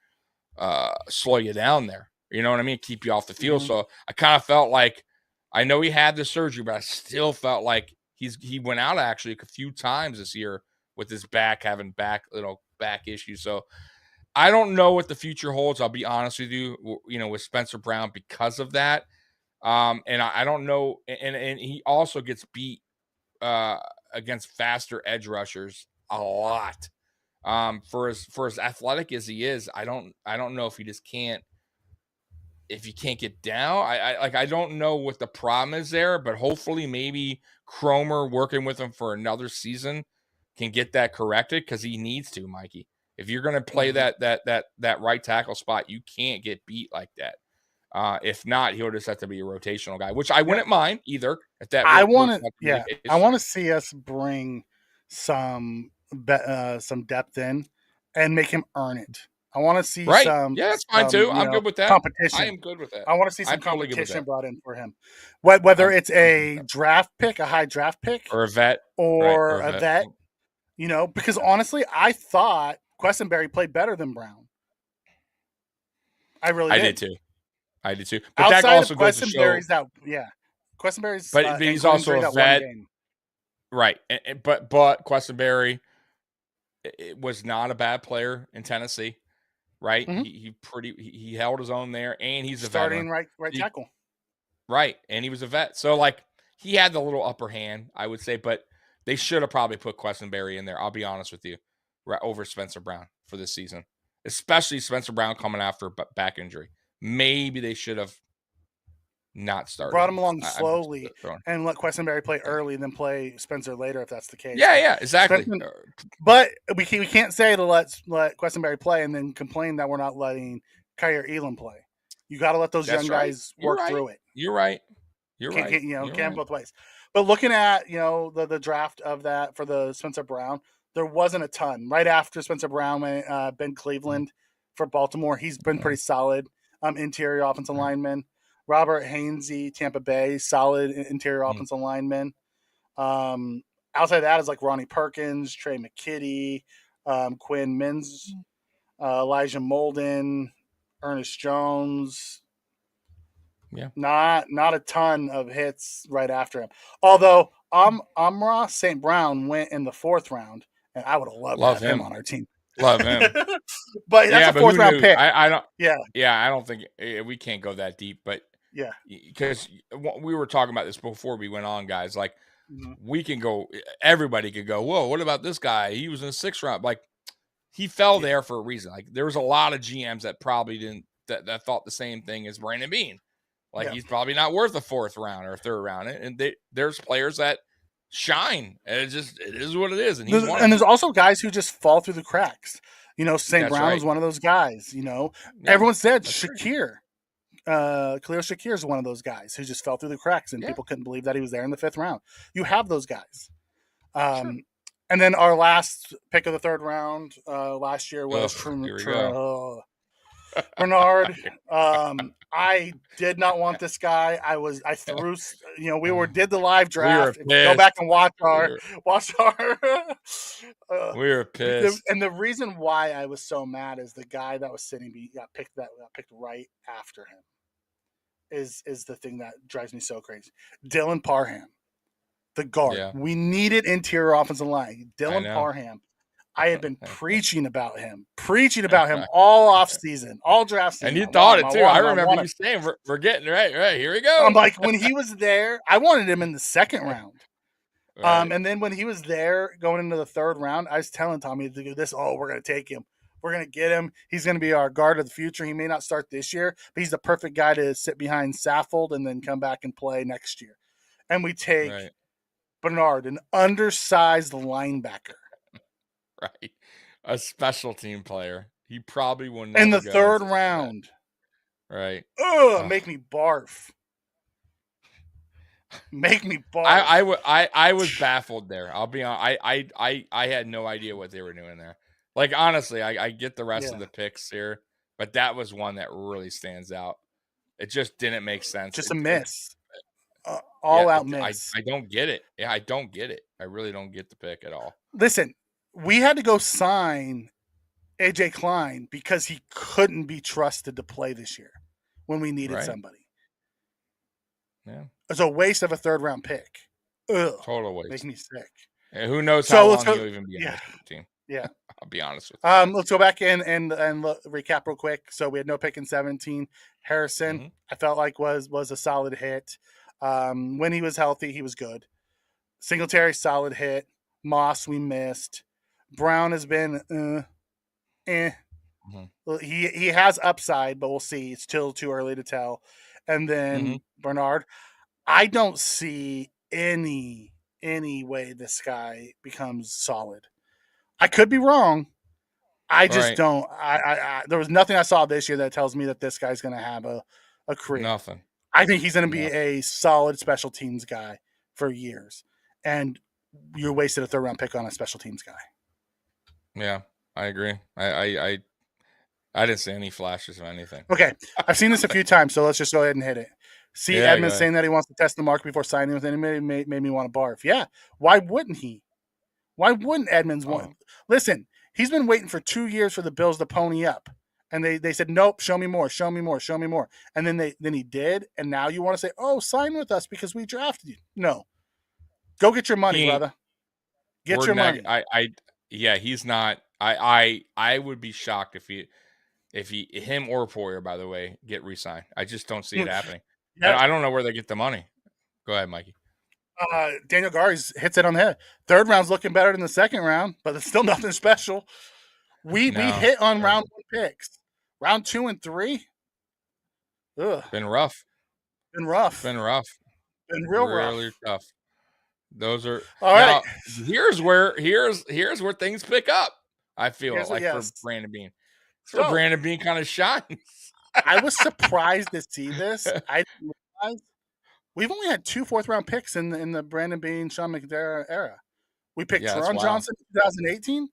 slow you down there. You know what I mean? Keep you off the field. So I kind of felt like, I know he had the surgery, but I still felt like he went out actually a few times this year with his back, having back issues. So I don't know what the future holds. I'll be honest with you, with Spencer Brown because of that. And I don't know. And he also gets beat against faster edge rushers a lot. For as athletic as he is, I don't know if he just can't. If you can't get down, I don't know what the problem is there, but hopefully maybe Cromer working with him for another season can get that corrected, because he needs to, Mikey. If you're going to play that right tackle spot, you can't get beat like that. If not, he'll just have to be a rotational guy, which I wouldn't mind either. If that I want to see us bring some depth in and make him earn it. I want to see some. Yeah, that's fine too. I'm good with that. Competition. I am good with that. I want to see some competition brought in for him. Whether it's a draft pick, a high draft pick, or a vet, or a vet. Because honestly, I thought Quessenberry played better than Brown. I did too. I did too. But outside that also of goes to show. Quessenberry's. But he's also a vet. Right. But Quessenberry was not a bad player in Tennessee. Right. He held his own there, and he's a starting right tackle. Right. And he was a vet. So he had the little upper hand, I would say, but they should have probably put Quessenberry in there. I'll be honest with you, right over Spencer Brown for this season, especially Spencer Brown coming after a back injury. Maybe they should have not started. Brought him along slowly and let Quessenberry play early and then play Spencer later if that's the case. Yeah, exactly. But we can't say to let Quessenberry play and then complain that we're not letting Kyer Elam play. You got to let those young guys work through it. You're right. Can't both ways. But looking at the draft of that for the Spencer Brown, there wasn't a ton. Right after Spencer Brown went Ben Cleveland for Baltimore. He's been pretty solid. Interior offensive lineman. Robert Hainsey, Tampa Bay, solid interior offensive lineman. Outside of that is like Ronnie Perkins, Trey McKitty, Quinn Mins, Elijah Molden, Ernest Jones. Yeah, not a ton of hits right after him. Although Amra St. Brown went in the 4th round, and I would have loved to have him on our team. Love him. But that's a 4th round pick. I don't. Yeah. Yeah, I don't think we can't go that deep. But yeah, because we were talking about this before we went on, guys. Like we can go. Everybody could go. Whoa, what about this guy? He was in the 6th round. Like he fell there for a reason. Like there was a lot of GMs that probably didn't that thought the same thing as Brandon Beane. Like he's probably not worth a 4th round or a 3rd round. And there's players that shine. And it is what it is. And there's also guys who just fall through the cracks. St. Brown is one of those guys. Everyone said Shakir. Khalil Shakir is one of those guys who just fell through the cracks, and people couldn't believe that he was there in the 5th round. You have those guys. And then our last pick of the 3rd round last year was Bernard. I did not want this guy. I threw. We did the live draft. Go back and watch our We were pissed. And the reason why I was so mad is the guy that was sitting got picked right after him. Is the thing that drives me so crazy. Dylan Parham, the guard. Yeah. We needed interior offensive line. Dylan know. Parham. I had been preaching about him all off season, all draft season. And you thought it too. I remember you saying we're getting right. Here we go. I'm like, when he was there, I wanted him in the second round. Right. And then when he was there going into the third round, I was telling Tommy to do this. Oh, we're going to take him. We're going to get him. He's going to be our guard of the future. He may not start this year, but he's the perfect guy to sit behind Saffold and then come back and play next year. And we take Bernard, an undersized linebacker. Right. A special team player. He probably wouldn't. In the third round. Right. Ugh, make me barf. Make me barf. I was baffled there. I'll be honest. I had no idea what they were doing there. Like, honestly, I get the rest of the picks here, but that was one that really stands out. It just didn't make sense. Just a miss. All out miss. I don't get it. Yeah, I don't get it. I really don't get the pick at all. Listen, we had to go sign AJ Klein because he couldn't be trusted to play this year when we needed somebody. Yeah. It's a waste of a third round pick. Ugh. Total waste. Makes me sick. And who knows how long he'll even be on the team. Yeah. I'll be honest with you. Let's go back in and recap real quick. So we had no pick in 17. Harrison, I felt like was a solid hit. When he was healthy, he was good. Singletary, solid hit. Moss, we missed. Brown has been Well, he has upside, but we'll see. It's still too early to tell. And then Bernard, I don't see any way this guy becomes solid. I could be wrong. I just don't. I there was nothing I saw this year that tells me that this guy's going to have a career. Nothing. I think he's going to be a solid special teams guy for years. And you wasted a third round pick on a special teams guy. Yeah, I agree. I didn't see any flashes of anything. Okay, I've seen this a few times, so let's just go ahead and hit it. See, Edmonds saying that he wants to test the market before signing with anybody made me want to barf. Yeah, why wouldn't he? Why wouldn't Edmonds want? Listen, he's been waiting for 2 years for the Bills to pony up, and they said nope, show me more, show me more, show me more, and then he did, and now you want to say, oh, sign with us because we drafted you? No, go get your money, brother. Get your money. He's not. I would be shocked if him or Poyer, by the way, get re-signed. I just don't see it happening. Yeah. I don't know where they get the money. Go ahead, Mikey. Daniel Gary's hits it on the head. Third round's looking better than the second round, but it's still nothing special. We hit on round 1 picks. Round 2 and 3. Ugh. Been rough. Been rough. Been rough. Been real really rough. Tough. Those are all right. Here's where things pick up. I feel for Brandon Beane. So Brandon Beane kind of shines. I was surprised to see this. I didn't realize we've only had 2 fourth-round picks in the Brandon Beane, Sean McDermott era. We picked Teron Johnson in 2018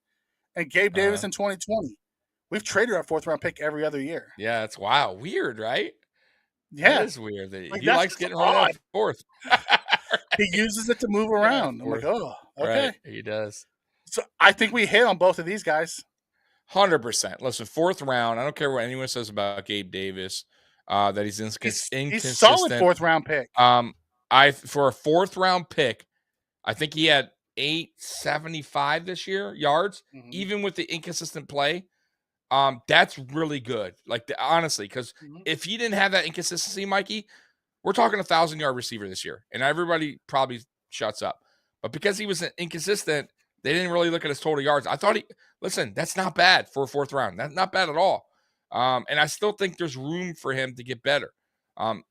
and Gabe Davis in 2020. We've traded our 4th-round pick every other year. Yeah, that's wild. Weird, right? Yeah. That is weird. He likes getting rid of that 4th. He uses it to move around. I'm like, oh, okay. Right. He does. So I think we hit on both of these guys. 100%. Listen, 4th round. I don't care what anyone says about Gabe Davis. That he's inconsistent. He's solid 4th round pick. For a 4th round pick, I think he had 875 this year yards, even with the inconsistent play. That's really good. Like honestly, because if he didn't have that inconsistency, Mikey, we're talking 1,000-yard receiver this year, and everybody probably shuts up. But because he was inconsistent, they didn't really look at his total yards. I thought that's not bad for a 4th round. That's not bad at all. And I still think there's room for him to get better. One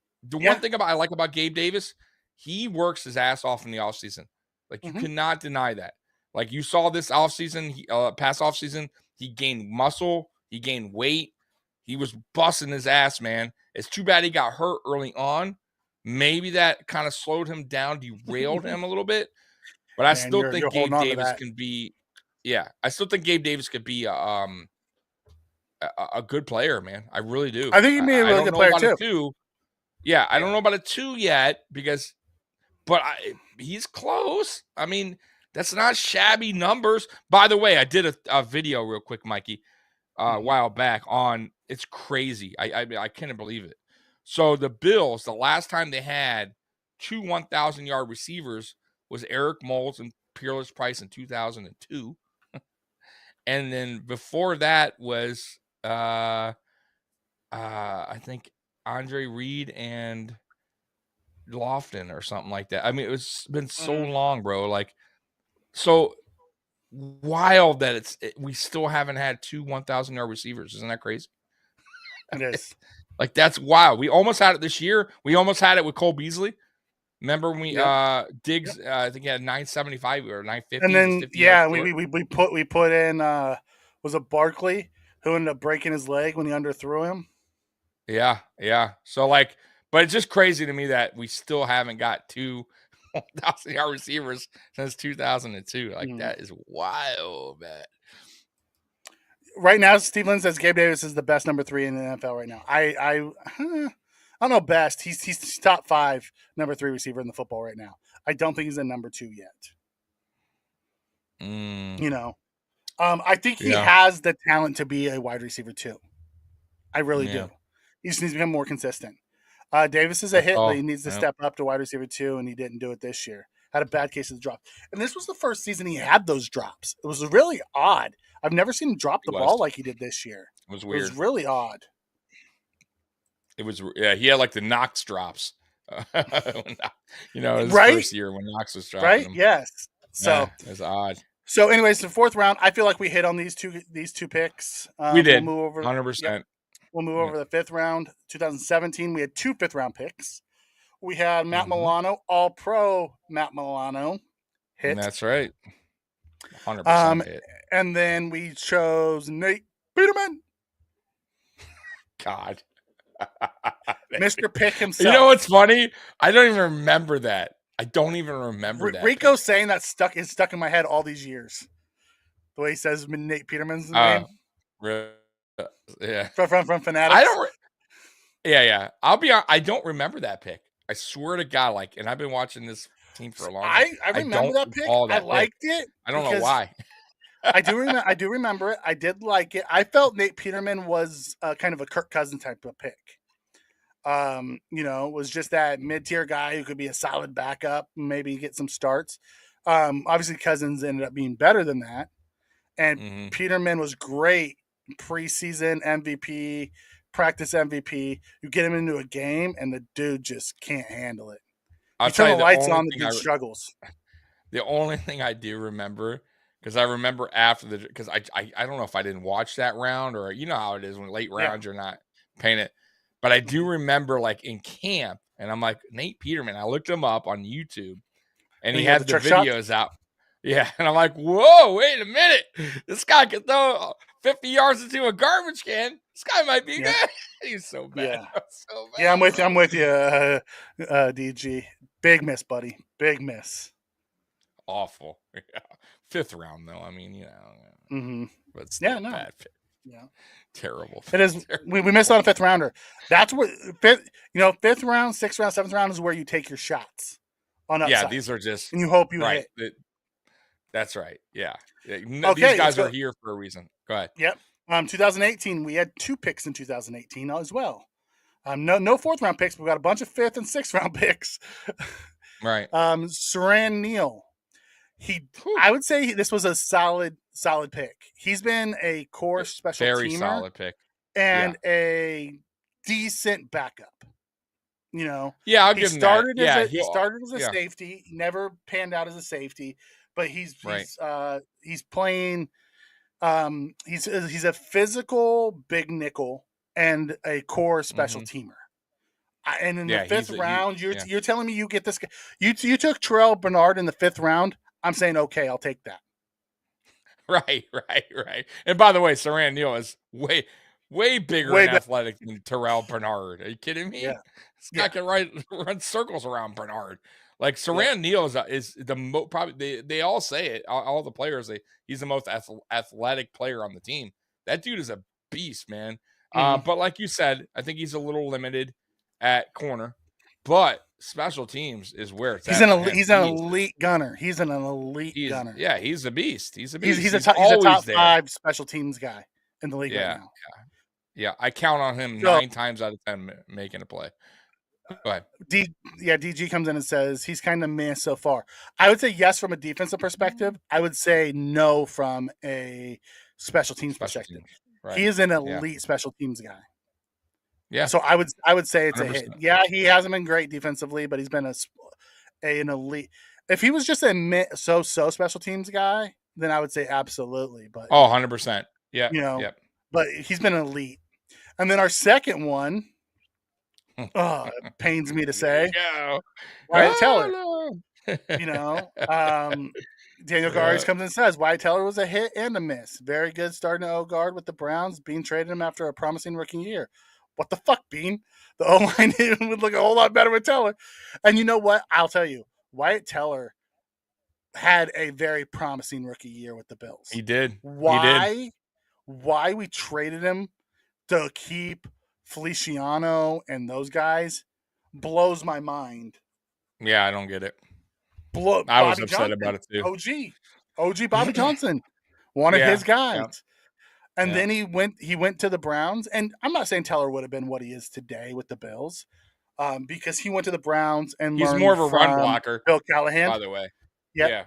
thing I like about Gabe Davis, he works his ass off in the offseason. Like, you cannot deny that. Like, you saw this offseason, past offseason, he gained muscle, he gained weight. He was busting his ass, man. It's too bad he got hurt early on. Maybe that kind of slowed him down, derailed him a little bit. But I still think Gabe Davis can be I still think Gabe Davis could be a good player, man. I really do. I think he may be a really good player too. I don't know about a 2 yet but he's close. I mean, That's not shabby numbers. By the way, I did a video real quick, Mikey, a while back on. It's crazy. I can't believe it. So the Bills, the last time they had 2 1,000-yard receivers was Eric Moulds and Peerless Price in 2002. And then before that was I think Andre Reed and Lofton or something like that. I mean, it's been so long, bro. Like, so wild that we still haven't had 2 1,000-yard receivers. Isn't that crazy? It is. Like, that's wild. We almost had it this year. We almost had it with Cole Beasley. Remember when we Diggs? I think he had 975 or 950. And then we put in was it Barkley who ended up breaking his leg when he underthrew him? Yeah. So like, but it's just crazy to me that we still haven't got 2 1,000-yard receivers since 2002. Like, that is wild, man. Right now, Steve Lynn says Gabe Davis is the best number 3 in the NFL right now. I don't know best. He's top 5 number 3 receiver in the football right now. I don't think he's a number 2 yet. You know, I think he has the talent to be a wide receiver too. I really do. He just needs to become more consistent. Davis is a hit, but he needs to step up to wide receiver 2, and he didn't do it this year. Had a bad case of the drop. And this was the first season he had those drops. It was really odd. I've never seen him drop the ball like he did this year. It was weird. It was really odd. It was, he had like the Knox drops. His first year when Knox was dropping him. Yes. So it was odd. So, anyways, the 4th round, I feel like we hit on these two picks. We did. We'll move over 100%. We'll move over to the 5th round. 2017, we had 2 5th-round picks. We had Matt Milano, All-Pro Matt Milano. Hit. That's right. 100% hit. And then we chose Nate Peterman. God. Mr. Pick himself. You know what's funny? I don't even remember that. I don't even remember that. Rico saying that is stuck in my head all these years. The way he says Nate Peterman's name. Yeah. From Fanatics. I'll be honest, I don't remember that pick. I swear to God, and I've been watching this team for a long time. I remember that pick. I liked it. I don't know why. I do remember it. I did like it. I felt Nate Peterman was kind of a Kirk Cousins type of pick. Was just that mid-tier guy who could be a solid backup, maybe get some starts. Obviously Cousins ended up being better than that. And Peterman was great preseason MVP, practice MVP. You get him into a game and the dude just can't handle it. You turn the lights on, the dude struggles. The only thing I do remember, because I remember after because I don't know if I didn't watch that round, or you know how it is when late rounds you're not paying it. But I do remember in camp, and I'm like, Nate Peterman. I looked him up on YouTube, and he had the videos out. Yeah, and I'm like, whoa, wait a minute. This guy can throw 50 yards into a garbage can. This guy might be good. He's so bad. Yeah, I'm with you, DG. Big miss, buddy. Big miss. Awful. Yeah. 5th round, though. I mean, but still bad pick. Yeah. Terrible. It is. We missed on a 5th rounder. That's what 5th round, 6th round, 7th round is where you take your shots on upside. Yeah, these are just, and you hope you hit. That's right. Yeah. These guys are here for a reason. Go ahead. Yep. 2018, we had 2 picks in 2018 as well. No 4th round picks, but we got a bunch of 5th and 6th round picks. Right. Saran Neal. I would say this was a solid pick. He's been a core special teamer. Very solid pick. And a decent backup. Yeah, I'll give him that. He started as a safety, never panned out as a safety, but he's playing. He's a physical big nickel and a core special teamer. And in the 5th round, you're telling me you get this guy. You took Terrell Bernard in the 5th round. I'm saying, okay, I'll take that. Right. And by the way, Saran Neal is way bigger and athletic than Terrell Bernard. Are you kidding me? Yeah. This guy can run circles around Bernard. Like, Saran Neal is the probably they all say it. All the players he's the most athletic player on the team. That dude is a beast, man. But like you said, I think he's a little limited at corner. but special teams is where it's He's at an for elite, him. he's an elite gunner. He's an elite gunner. Yeah, he's a beast. He's a He's beast. he's a always top there. 5 special teams guy in the league right Yeah, now. yeah. I count on him So 9 times out of 10 making a play. Go ahead. DG comes in and says he's kind of meh so far. I would say yes from a defensive perspective. I would say no from a special teams perspective. Teams. Right. He is an elite special teams guy. Yeah. So I would say it's 100%. A hit. Yeah, he hasn't been great defensively, but he's been an elite. If he was just a so special teams guy, then I would say absolutely. But 100%. Yeah. Yep. But he's been an elite. And then our second one, it pains me to say, Wyatt Teller. No. Daniel Garris comes in and says Wyatt Teller was a hit and a miss. Very good starting O guard with the Browns. Bean traded him after a promising rookie year. What the fuck, Bean? The O-line would look a whole lot better with Teller. And you know what? I'll tell you, Wyatt Teller had a very promising rookie year with the Bills. He did. Why we traded him to keep Feliciano and those guys blows my mind. Yeah, I don't get it. I was upset about it too. OG Bobby Johnson, one of his guys. Yeah. And then he went to the Browns, and I'm not saying Teller would have been what he is today with the Bills, because he went to the Browns and he's more of a run blocker. Bill Callahan, by the way. Yep. Yeah,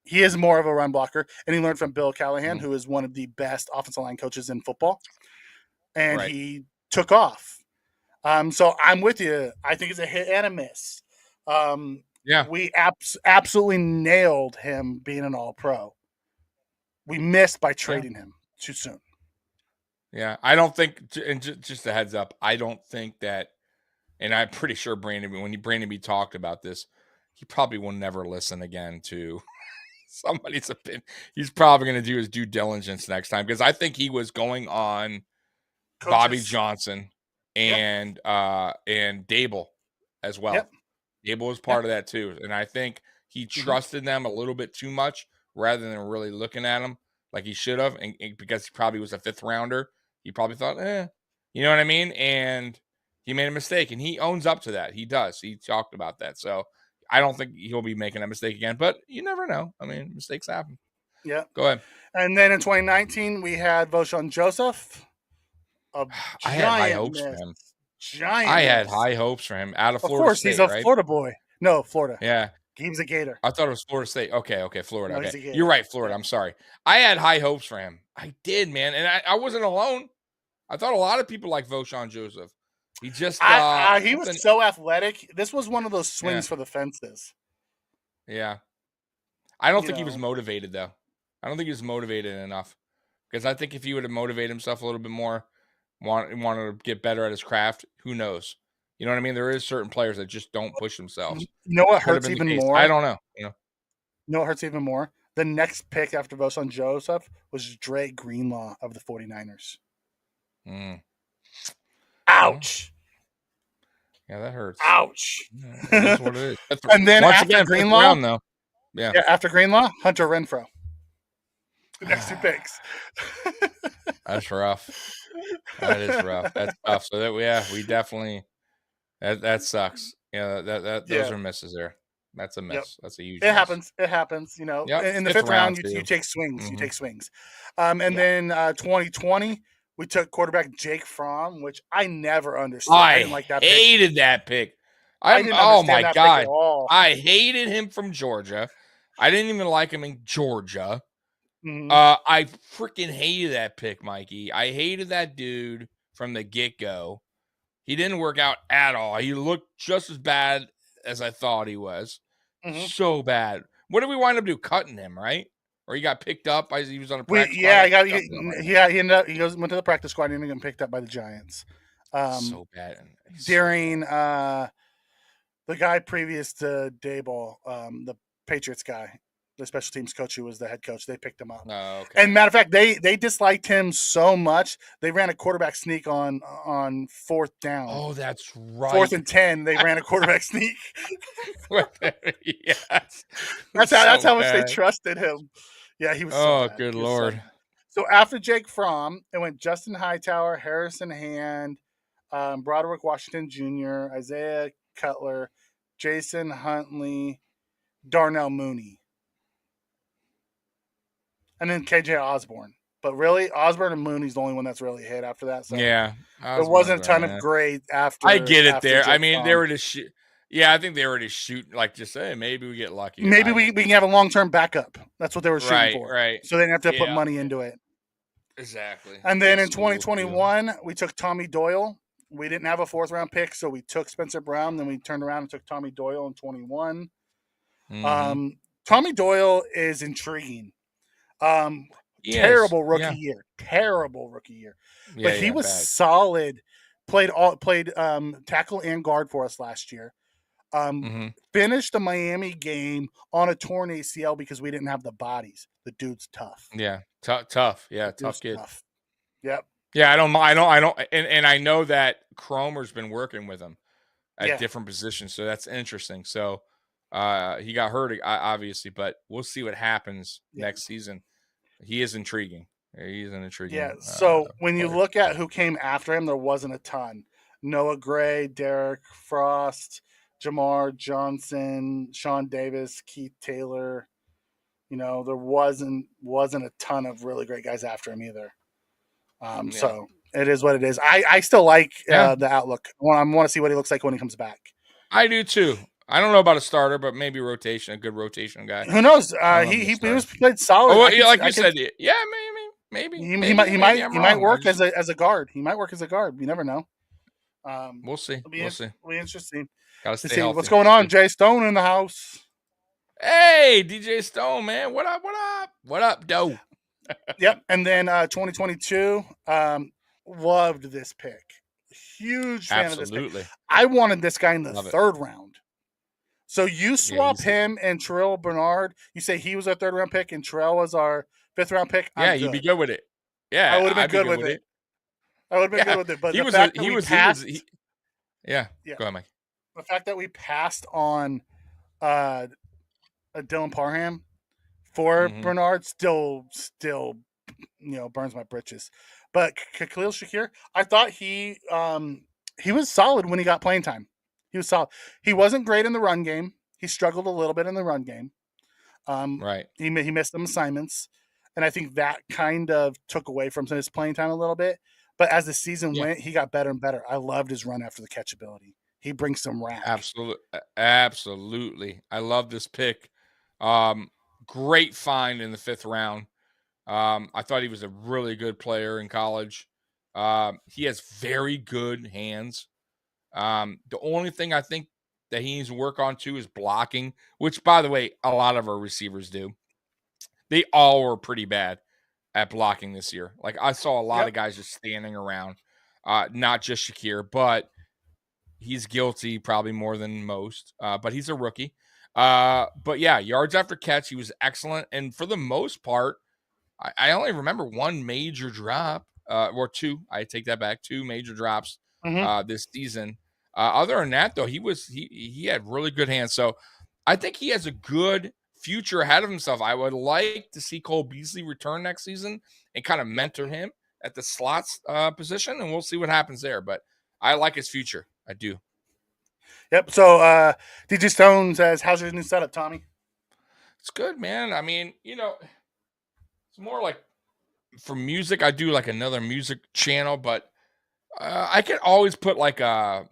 he is more of a run blocker, and he learned from Bill Callahan, who is one of the best offensive line coaches in football, and he took off. So I'm with you. I think it's a hit and a miss. We absolutely nailed him being an All-Pro. We missed by trading him too soon. Yeah, I don't think, and just a heads up, I don't think that, and I'm pretty sure when Brandon B talked about this, he probably will never listen again to somebody's opinion. He's probably going to do his due diligence next time, because I think he was going on Coaches. Bobby Johnson and Dable as well. Yep. Dable was part of that too, and I think he trusted them a little bit too much rather than really looking at them like he should have, and because he probably was a 5th rounder, he probably thought, you know what I mean? And he made a mistake, and he owns up to that. He does. He talked about that. So I don't think he'll be making that mistake again, but you never know. I mean, mistakes happen. Yeah. Go ahead. And then in 2019, we had Voshon Joseph. I had high hopes for him. I had high hopes for him out of Florida. Of course, State, he's a Florida boy. No, Florida. Yeah. He was a Gator. I thought it was Florida State. Okay, Florida. No, okay. You're right, Florida. I'm sorry. I had high hopes for him. I did, man. And I wasn't alone. I thought a lot of people like Voshon Joseph. He just he was so athletic. This was one of those swings for the fences. Yeah. I don't think he was motivated, though. I don't think he was motivated enough. Because I think if he would have motivated himself a little bit more, wanted to get better at his craft, who knows? You know what I mean? There is certain players that just don't push themselves. You know what hurts even more? I don't know. You know what hurts even more? The next pick after Voshon Joseph was Dre Greenlaw of the 49ers. Ouch. Yeah, that hurts. Ouch. Yeah, that's what it is. And then after Greenlaw, round, though. Yeah, after Greenlaw, Hunter Renfrow. The next 2 picks. That's rough. That is rough. That's tough. So we definitely that sucks. Yeah, those are misses there. That's a miss. Yep. That's a huge. It happens. It happens. In the 5th round, you take swings. You take swings. And then 2020, we took quarterback Jake Fromm, which I never understood. I didn't like that. Hated that pick. Oh my god! I hated him from Georgia. I didn't even like him in Georgia. I freaking hated that pick, Mikey. I hated that dude from the get-go. He didn't work out at all. He looked just as bad as I thought he was. So bad. What did we wind up doing? Cutting him, right? Or he got picked up as he was on a practice squad? He ended up. Went to the practice squad and ended up getting picked up by the Giants. So bad. During the guy previous to Daboll, the Patriots guy, the special teams coach who was the head coach, they picked him up. Oh, okay. And matter of fact, they disliked him so much they ran a quarterback sneak on 4th down. Oh, that's right. 4th and 10, they ran a quarterback sneak. Yes. That's how much they trusted him. Yeah, he was. Oh, so bad. Good Lord. So after Jake Fromm, it went Justin Hightower, Harrison Hand, Broderick Washington Jr., Isaiah Cutler, Jason Huntley, Darnell Mooney, and then KJ Osborne. But really, Osborne and Mooney's the only one that's really hit after that. So Yeah, there wasn't a ton of grade after. I get it after there. I Jake mean, they Fromm. were just shoot. Yeah, I think they were just shooting like just hey, maybe we get lucky. Maybe we can have a long-term backup. That's what they were shooting Right, for. right. So they didn't have to put Yeah. money into it. Exactly. And then in That's what we'll do. 2021, we took Tommy Doyle. We didn't have a fourth-round pick, so we took Spencer Brown. Then we turned around and took Tommy Doyle in 21. Mhm. Tommy Doyle is intriguing. He Terrible is. rookie Yeah. year. Terrible rookie year. Yeah, But he was bad. solid. Played tackle and guard for us last year. Mhm. Finished the Miami game on a torn ACL because we didn't have the bodies. The dude's tough. Yeah, tough. Yeah, The dude's tough kid. tough. Yep. Yeah, I don't, and I know that Cromer's been working with him at Yeah. different positions, so that's interesting. So, he got hurt obviously, but we'll see what happens Yeah. next season. He is intriguing. He's an intriguing. Yeah. So when you player. look at who came after him, there wasn't a ton. Noah Gray, Derek Frost, Jamar Johnson, Sean Davis, Keith Taylor. You know, there wasn't a ton of really great guys after him either. So it is what it is. I still like the outlook. I want to see what he looks like when he comes back. I do too. I don't know about a starter, but maybe a good rotation guy. Who knows? He was played solid. Oh, yeah, like you said, yeah, maybe. He might work as a guard. He might work as a guard. You never know. We'll see. It'll be interesting. Gotta stay see healthy. What's going on. Jay Stone in the house. Hey, DJ Stone, man. What up, Doe? Yep. And then 2022, loved this pick. Huge fan of this pick. I wanted this guy in the third round. So you swap him and Terrell Bernard. You say he was our third round pick and Terrell was our fifth round pick. Yeah, you'd be good with it. Yeah, I would have been good with it. I would have been good with it. But the fact that we passed. Yeah. Go ahead, Mike. The fact that we passed on Dylan Parham for Bernard still burns my britches. But Khalil Shakir, I thought he was solid when he got playing time. He was solid. He wasn't great in the run game. He struggled a little bit in the run game. Right. He missed some assignments, and I think that kind of took away from his playing time a little bit. But as the season went, he got better and better. I loved his run after the catchability. He brings some rack. Absolutely. I love this pick. Great find in the 5th round. I thought he was a really good player in college. He has very good hands. The only thing I think that he needs to work on too is blocking, which, by the way, a lot of our receivers do. They all were pretty bad at blocking this year. Like I saw a lot of guys just standing around, not just Shakir, but he's guilty probably more than most, but he's a rookie. But yeah, yards after catch, he was excellent. And for the most part, I only remember one major drop, or two. I take that back. 2 major drops this season. Other than that, though, he had really good hands. So I think he has a good future ahead of himself. I would like to see Cole Beasley return next season and kind of mentor him at the slots position, and we'll see what happens there. But I like his future. I do. Yep. So DJ Stone says, how's your new setup, Tommy? It's good, man. I mean, it's more like for music, I do like another music channel, but I can always put like I'll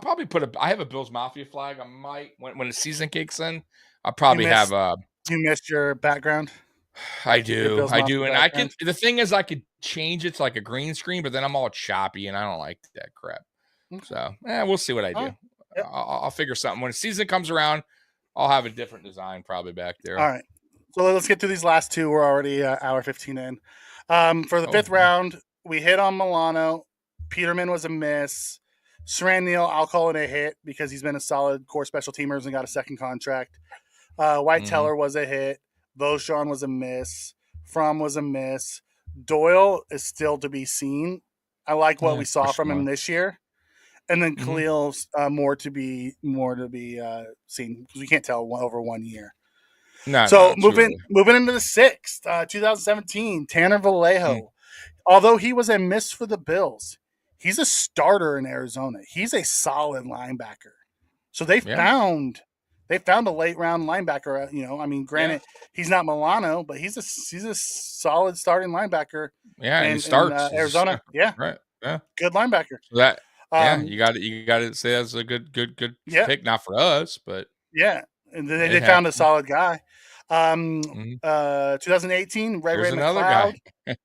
probably put I have a Bills Mafia flag. I might, when the season kicks in, I'll probably have you missed your background? I do. And I can, the thing is I could change it to like a green screen, but then I'm all choppy and I don't like that crap. Okay. So we'll see what I do. Yep. I'll figure something. When the season comes around, I'll have a different design probably back there. All right. So let's get through these last two. We're already hour 15 in. For the 5th round, we hit on Milano. Peterman was a miss. Saran Neal, I'll call it a hit because he's been a solid core special teamers and got a second contract. White Teller was a hit. Voshan was a miss. Fromm was a miss. Doyle is still to be seen. I like what we saw from him this year. And then Khalil's more to be seen. We can't tell over 1 year. Moving into the 6th, 2017, Tanner Vallejo. Although he was a miss for the Bills, he's a starter in Arizona. He's a solid linebacker. So they found a late round linebacker. I mean, granted, he's not Milano, but he's a solid starting linebacker. Yeah, and he in starts Arizona. Yeah, right. Yeah, good linebacker. so that Um, you got to say that's a good yeah, pick. Not for us, but yeah, and they found a happened. solid guy. Mm-hmm. 2018, Ray Here's another McLeod guy.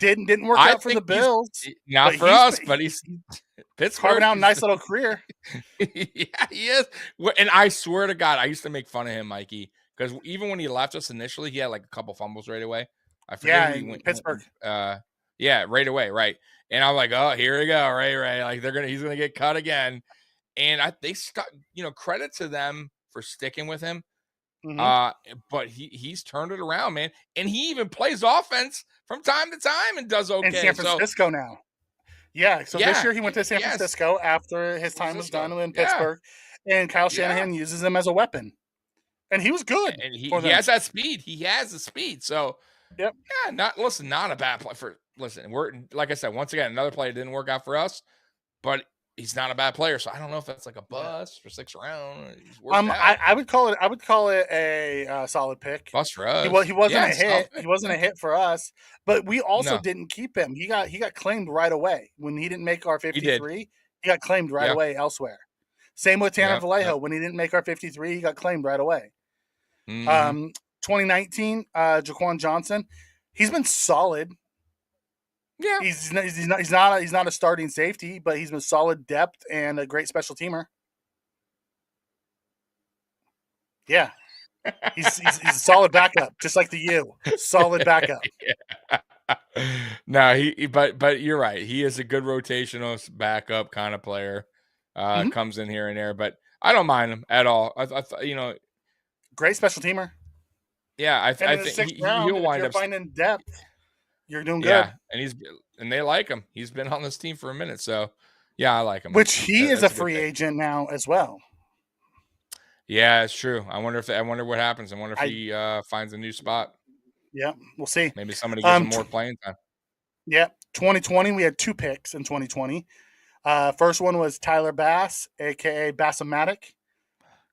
didn't work I out for the think he's Bills, not but for us, but he's carving Pittsburgh. out a nice little career. Yeah, he is. And I swear to God, I used to make fun of him, Mikey, because even when he left us initially, he had like a couple fumbles right away. I forget who he in went. Pittsburgh. Yeah, right away, right. And I'm like, oh, here we go, Ray. Like he's gonna get cut again. And they stuck. Credit to them for sticking with him. Mm-hmm. But he's turned it around, man. And he even plays offense from time to time and does okay. In San Francisco now. Yeah, so this year he went to San Francisco after his time was done in Pittsburgh, and Kyle Shanahan uses him as a weapon, and he was good. And he has that speed. He has the speed. So yep. Yeah, not a bad play for. Listen, we're like I said once again, another play didn't work out for us, but he's not a bad player. So I don't know if that's like a bust for 6th round. I would call it a solid pick. Bust for us. He wasn't a hit. He wasn't a hit for us, but we also No. didn't keep him. He got claimed right away when he didn't make our 53. He got claimed right away elsewhere. Same with Tanner Vallejo. When he didn't make our 53, he got claimed right away. Mm-hmm. 2019, Jaquan Johnson, he's been solid. Yeah, he's not a starting safety, but he's been solid depth and a great special teamer. Yeah, he's a solid backup, just like the U. Solid backup. No, but you're right. He is a good rotational backup kind of player. Comes in here and there, but I don't mind him at all. I great special teamer. Yeah, I think he'll wind up finding depth. You're doing good. Yeah, and they like him. He's been on this team for a minute, so yeah, I like him. Which he is a free agent now as well. Yeah, it's true. I wonder what happens. I wonder if he finds a new spot. Yeah, we'll see. Maybe somebody gives him more playing time. Yeah, 2020 we had 2 picks in 2020. First one was Tyler Bass, aka Bassomatic.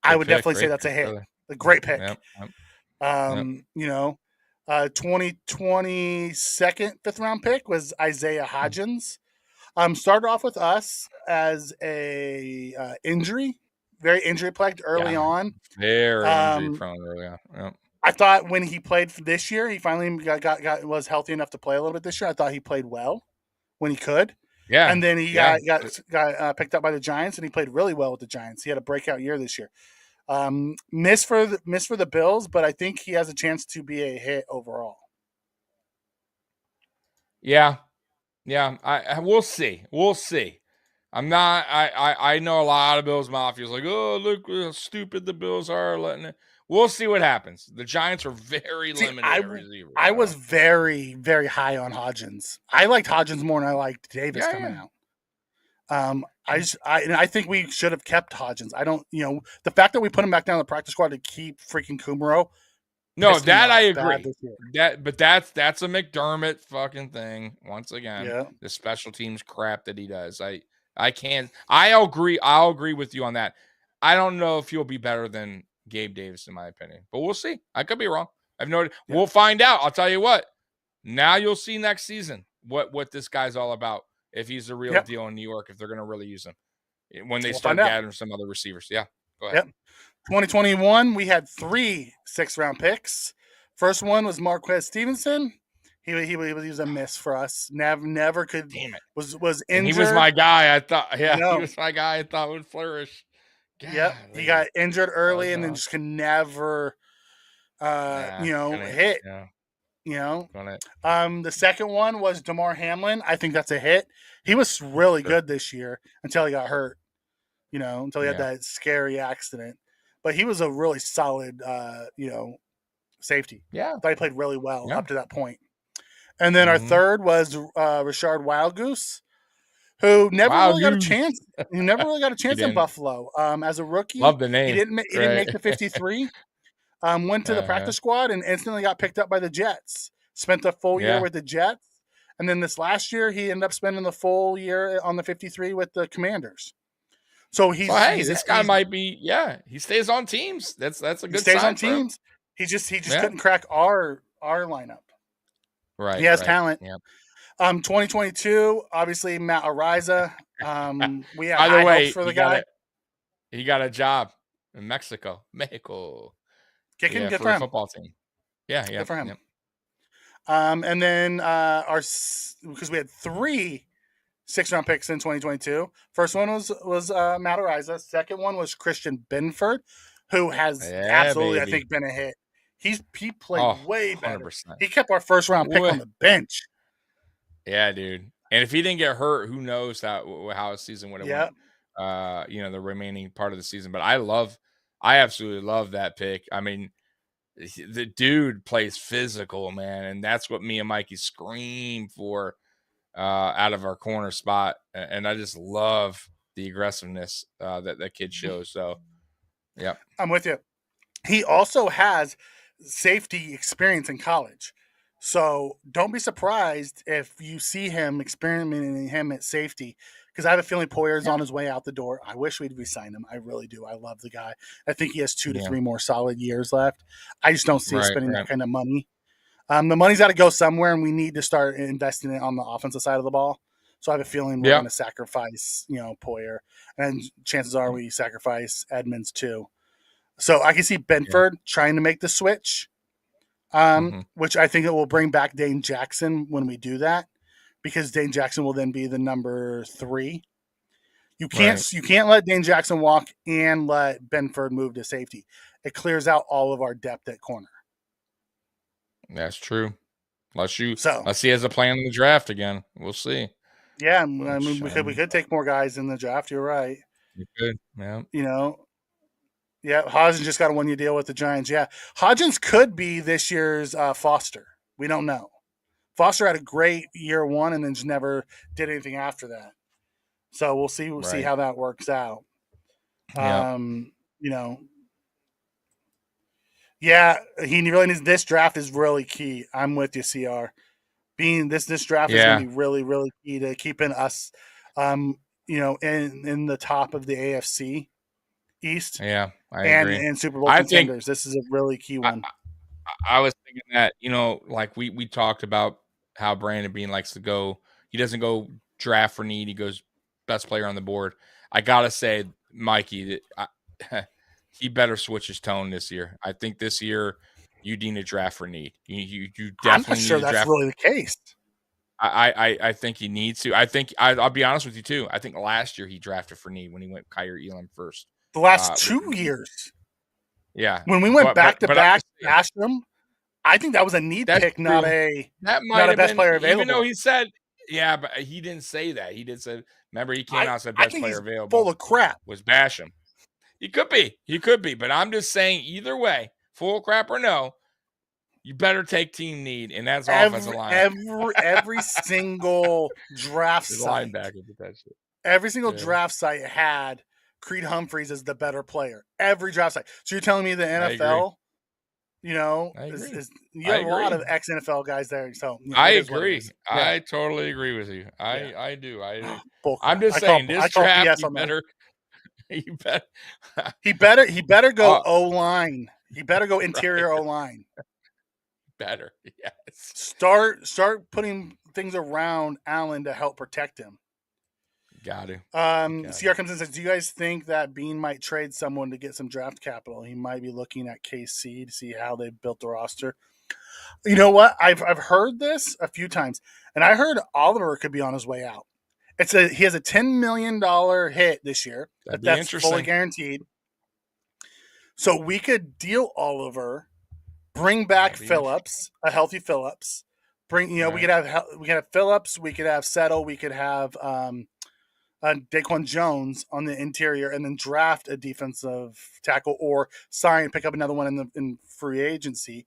I would definitely say that's a hit. A great pick. Yep. 2020 second, 5th round pick was Isaiah Hodgins. Started off with us as a injury, very injury plagued early on. Very injury prone early on. Yep. I thought when he played for this year, he finally was healthy enough to play a little bit this year. I thought he played well when he could. Yeah. And then he got picked up by the Giants, and he played really well with the Giants. He had a breakout year this year. Miss for the Bills, but I think he has a chance to be a hit overall. Yeah. I we'll see. I'm not. I know a lot of Bills Mafia is like, oh, look how stupid the Bills are letting it. We'll see what happens. The Giants are very limited at receiver. I was very, very high on Hodgins. I liked Hodgins more than I liked Davis coming out. I think we should have kept Hodgins. I don't, the fact that we put him back down in the practice squad to keep freaking Kumaro. No, that I agree. That's a McDermott fucking thing. Once again, the special teams crap that he does. I can't. I'll agree with you on that. I don't know if he'll be better than Gabe Davis in my opinion, but we'll see. I could be wrong. I've no idea. Yeah. We'll find out. I'll tell you what. Now you'll see next season what this guy's all about. If he's the real deal in New York, if they're going to really use him when they start gathering some other receivers. Yeah, go ahead. 2021, we had 3 6th round picks. First one was Marquez Stevenson. He was a miss for us. Never could. Damn it. Was injured. And he was my guy. I thought. Yeah, he was my guy. I thought would flourish. He got injured early and then just could never, hit. Yeah. The second one was DeMar Hamlin. I think that's a hit. He was really good this year until he got hurt. Until he had that scary accident. But he was a really solid, safety. Yeah. I thought he played really well up to that point. And then our third was Rashard Wildgoose, who never really got a chance. He never really got a chance in Buffalo. As a rookie, love the name. He didn't make the 53. Went to the practice squad and instantly got picked up by the Jets. Spent the full year with the Jets, and then this last year he ended up spending the full year on the 53 with the Commanders. So This guy might be. Yeah, he stays on teams. That's a good. He stays sign on for him. teams. He just couldn't crack our lineup. Right. He has right. talent. Yeah. 2022, obviously Matt Ariza. We had By the high hopes way, for the guy. he got a job in Mexico. Kicking, Yeah, good for for a him. football team. Yeah. Good for him. Yep. And then because we had 3 6th-round picks in 2022. First one was Matt Ariza. Second one was Christian Benford, who has absolutely, baby. I think, been a hit. He played way better. 100%. He kept our first-round pick on the bench. Yeah, dude. And if he didn't get hurt, who knows how his season would have went. The remaining part of the season. But I absolutely love that pick. I mean, the dude plays physical, man, and that's what me and Mikey scream for out of our corner spot. And I just love the aggressiveness that kid shows. So, yeah, I'm with you. He also has safety experience in college. So don't be surprised if you see him experimenting him at safety, because I have a feeling Poyer's on his way out the door. I wish we'd re-sign him. I really do. I love the guy. I think he has 2 to 3 more solid years left. I just don't see us spending that kind of money. The money's got to go somewhere, and we need to start investing it on the offensive side of the ball. So I have a feeling we're going to sacrifice, Poyer, and chances are we sacrifice Edmonds too. So I can see Benford trying to make the switch, which I think it will bring back Dane Jackson when we do that, because Dane Jackson will then be the number 3. You can't let Dane Jackson walk and let Benford move to safety. It clears out all of our depth at corner. That's true. Unless he has a plan in the draft again. We'll see. Yeah, I mean, we could take more guys in the draft. You're right. You could, yeah. Yeah, Hodgins just got a 1-year deal with the Giants. Yeah, Hodgins could be this year's Foster. We don't know. Foster had a great year 1 and then just never did anything after that. So we'll see. We'll see how that works out. Yeah. Yeah, he really needs. This draft is really key. I'm with you, CR. This draft is going to be really, really key to keeping us, in the top of the AFC East. Yeah, I agree. And Super Bowl contenders. This is a really key one. I was thinking that, like we talked about how Brandon Beane likes to go. He doesn't go draft for need. He goes best player on the board. I gotta say, Mikey, he better switch his tone this year. I think this year you need to draft for need. You definitely. I'm not sure that's really the case. I think he needs to. I think I'll be honest with you too. I think last year he drafted for need when he went Kyrie Elam first. The last 2 years. Yeah. When we went back to back past him, I think that was a need pick, not a best player available. Even though he said, but he didn't say that. He did say, remember, he came out and said best player available. Full of crap. Was bash him. He could be. But I'm just saying, either way, full of crap or no, you better take team need, and that's offensive line. Every single draft site. Every single draft site had Creed Humphreys as the better player. Every draft site. So you're telling me the NFL, you have a lot of ex-NFL guys there. So I agree. I totally agree with you. I do. I'm just saying this draft, he better go O-line. He better go interior O-line. Better, yes. Start putting things around Allen to help protect him. Got to. CR comes in and says, do you guys think that Beane might trade someone to get some draft capital? He might be looking at KC to see how they built the roster. You know what? I've heard this a few times, and I heard Oliver could be on his way out. He has a $10 million hit this year. That's fully guaranteed. So we could deal Oliver, bring back Phillips, a healthy Phillips. We could have Phillips, we could have Settle, we could have Daquan Jones on the interior, and then draft a defensive tackle or pick up another one in free agency,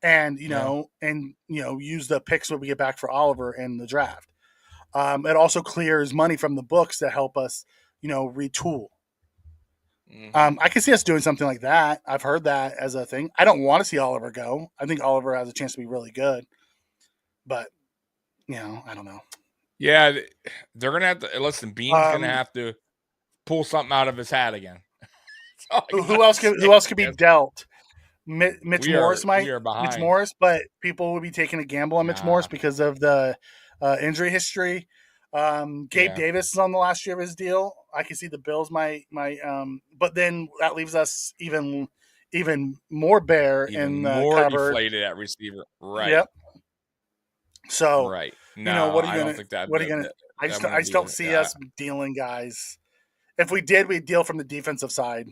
and use the picks when we get back for Oliver in the draft. It also clears money from the books to help us, retool. I can see us doing something like that. I've heard that as a thing. I don't want to see Oliver go. I think Oliver has a chance to be really good, but I don't know. Yeah, they're gonna have to listen. Beane's gonna have to pull something out of his hat again. Who else could be dealt? Mitch Morris might. We are behind. Mitch Morris, but people would be taking a gamble on Mitch Morris because of the injury history. Gabe Davis is on the last year of his deal. I can see the Bills might but then that leaves us even more bare in the more cupboard. deflated at receiver. Right. Yep. So right. No, what are you I gonna? don't think that. What are you gonna? I just don't see us dealing guys. If we did, we'd deal from the defensive side.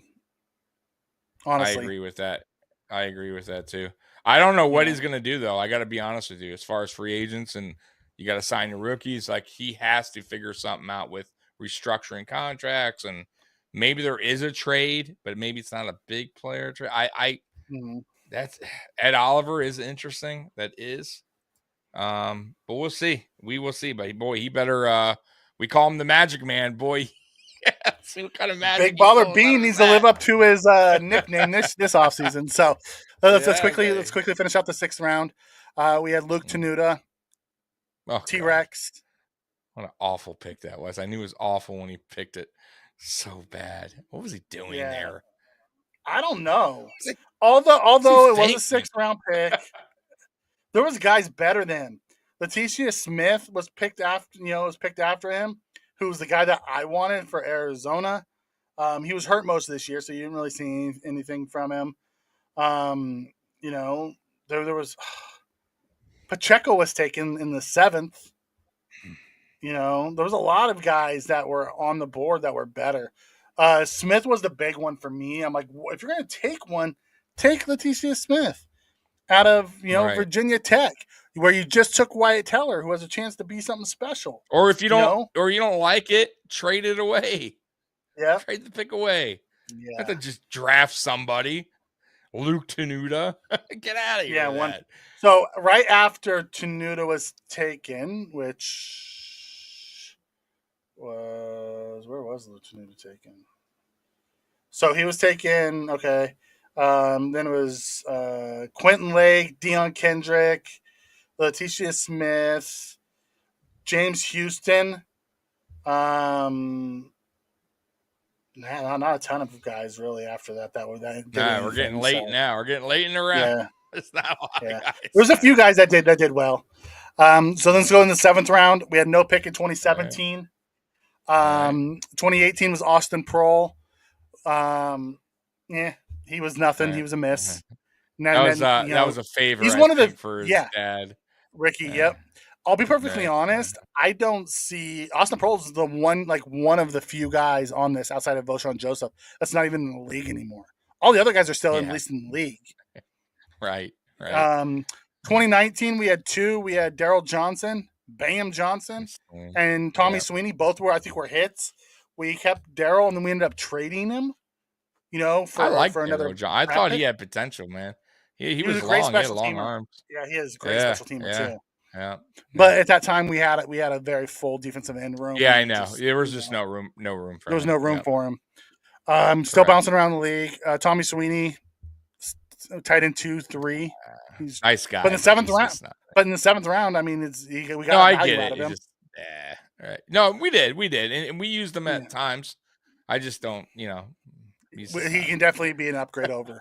Honestly, I agree with that. I agree with that too. I don't know what he's going to do though. I got to be honest with you. As far as free agents and you got to sign your rookies, like he has to figure something out with restructuring contracts, and maybe there is a trade, but maybe it's not a big player trade. That's Ed Oliver is interesting. That is, but we'll see. We will see. But boy, he better. We call him the Magic Man. Boy. See what kind of magic. Big Baller Bean needs to live up to his nickname this offseason. So let's quickly finish out the 6th round. We had Luke Tenuta, T-Rex. God. What an awful pick that was. I knew it was awful when he picked it. So bad. What was he doing there? I don't know. Although it was a 6th round pick, there was guys better than Letitia Smith was picked after him. Who's the guy that I wanted for Arizona. He was hurt most of this year, so you didn't really see anything from him. There was Pacheco was taken in the 7th. There was a lot of guys that were on the board that were better. Smith was the big one for me. I'm like, if you're going to take one, take Letitia Smith out of Virginia Tech, where you just took Wyatt Teller, who has a chance to be something special. Or if you don't, or you don't like it, trade it away. Yeah, trade the pick away. Yeah, have to just draft somebody. Luke Tenuta, get out of here. Yeah, So right after Tenuta was taken, which was where was Luke Tenuta taken? So he was taken. Okay, then it was Quentin Lake, Deion Kendrick, Letitia Smith, James Houston. Not a ton of guys really after that. We're getting late now. We're getting late in the round. Yeah. It's not a lot of guys. There's a few guys that did well. So let's go in the 7th round. We had no pick in 2017. Right. 2018 was Austin Prohl. He was nothing. Right. He was a miss. That was a favor. He's one of the for his dad. Ricky. Yep. I'll be perfectly honest. I don't see Austin Prohl is the one of the few guys on this outside of Voshon Joseph that's not even in the league anymore. All the other guys are still at least in the league. Right. 2019 we had 2. We had Daryl Johnson, Bam Johnson, and Tommy Sweeney. Both were hits. We kept Daryl and then we ended up trading him. For another. I thought he had potential, man. He was long. He had long arms. Yeah, he is a great special teamer too. Yeah. But at that time we had a very full defensive end room. Yeah, I know. There was just no room for him. There was no room for him. Still bouncing around the league. Tommy Sweeney, tight end 2, 3. He's nice guy. But in the 7th round, I mean, we got value out of him. Right. No, we did, and we used them at times. I just don't, he can definitely be an upgrade over.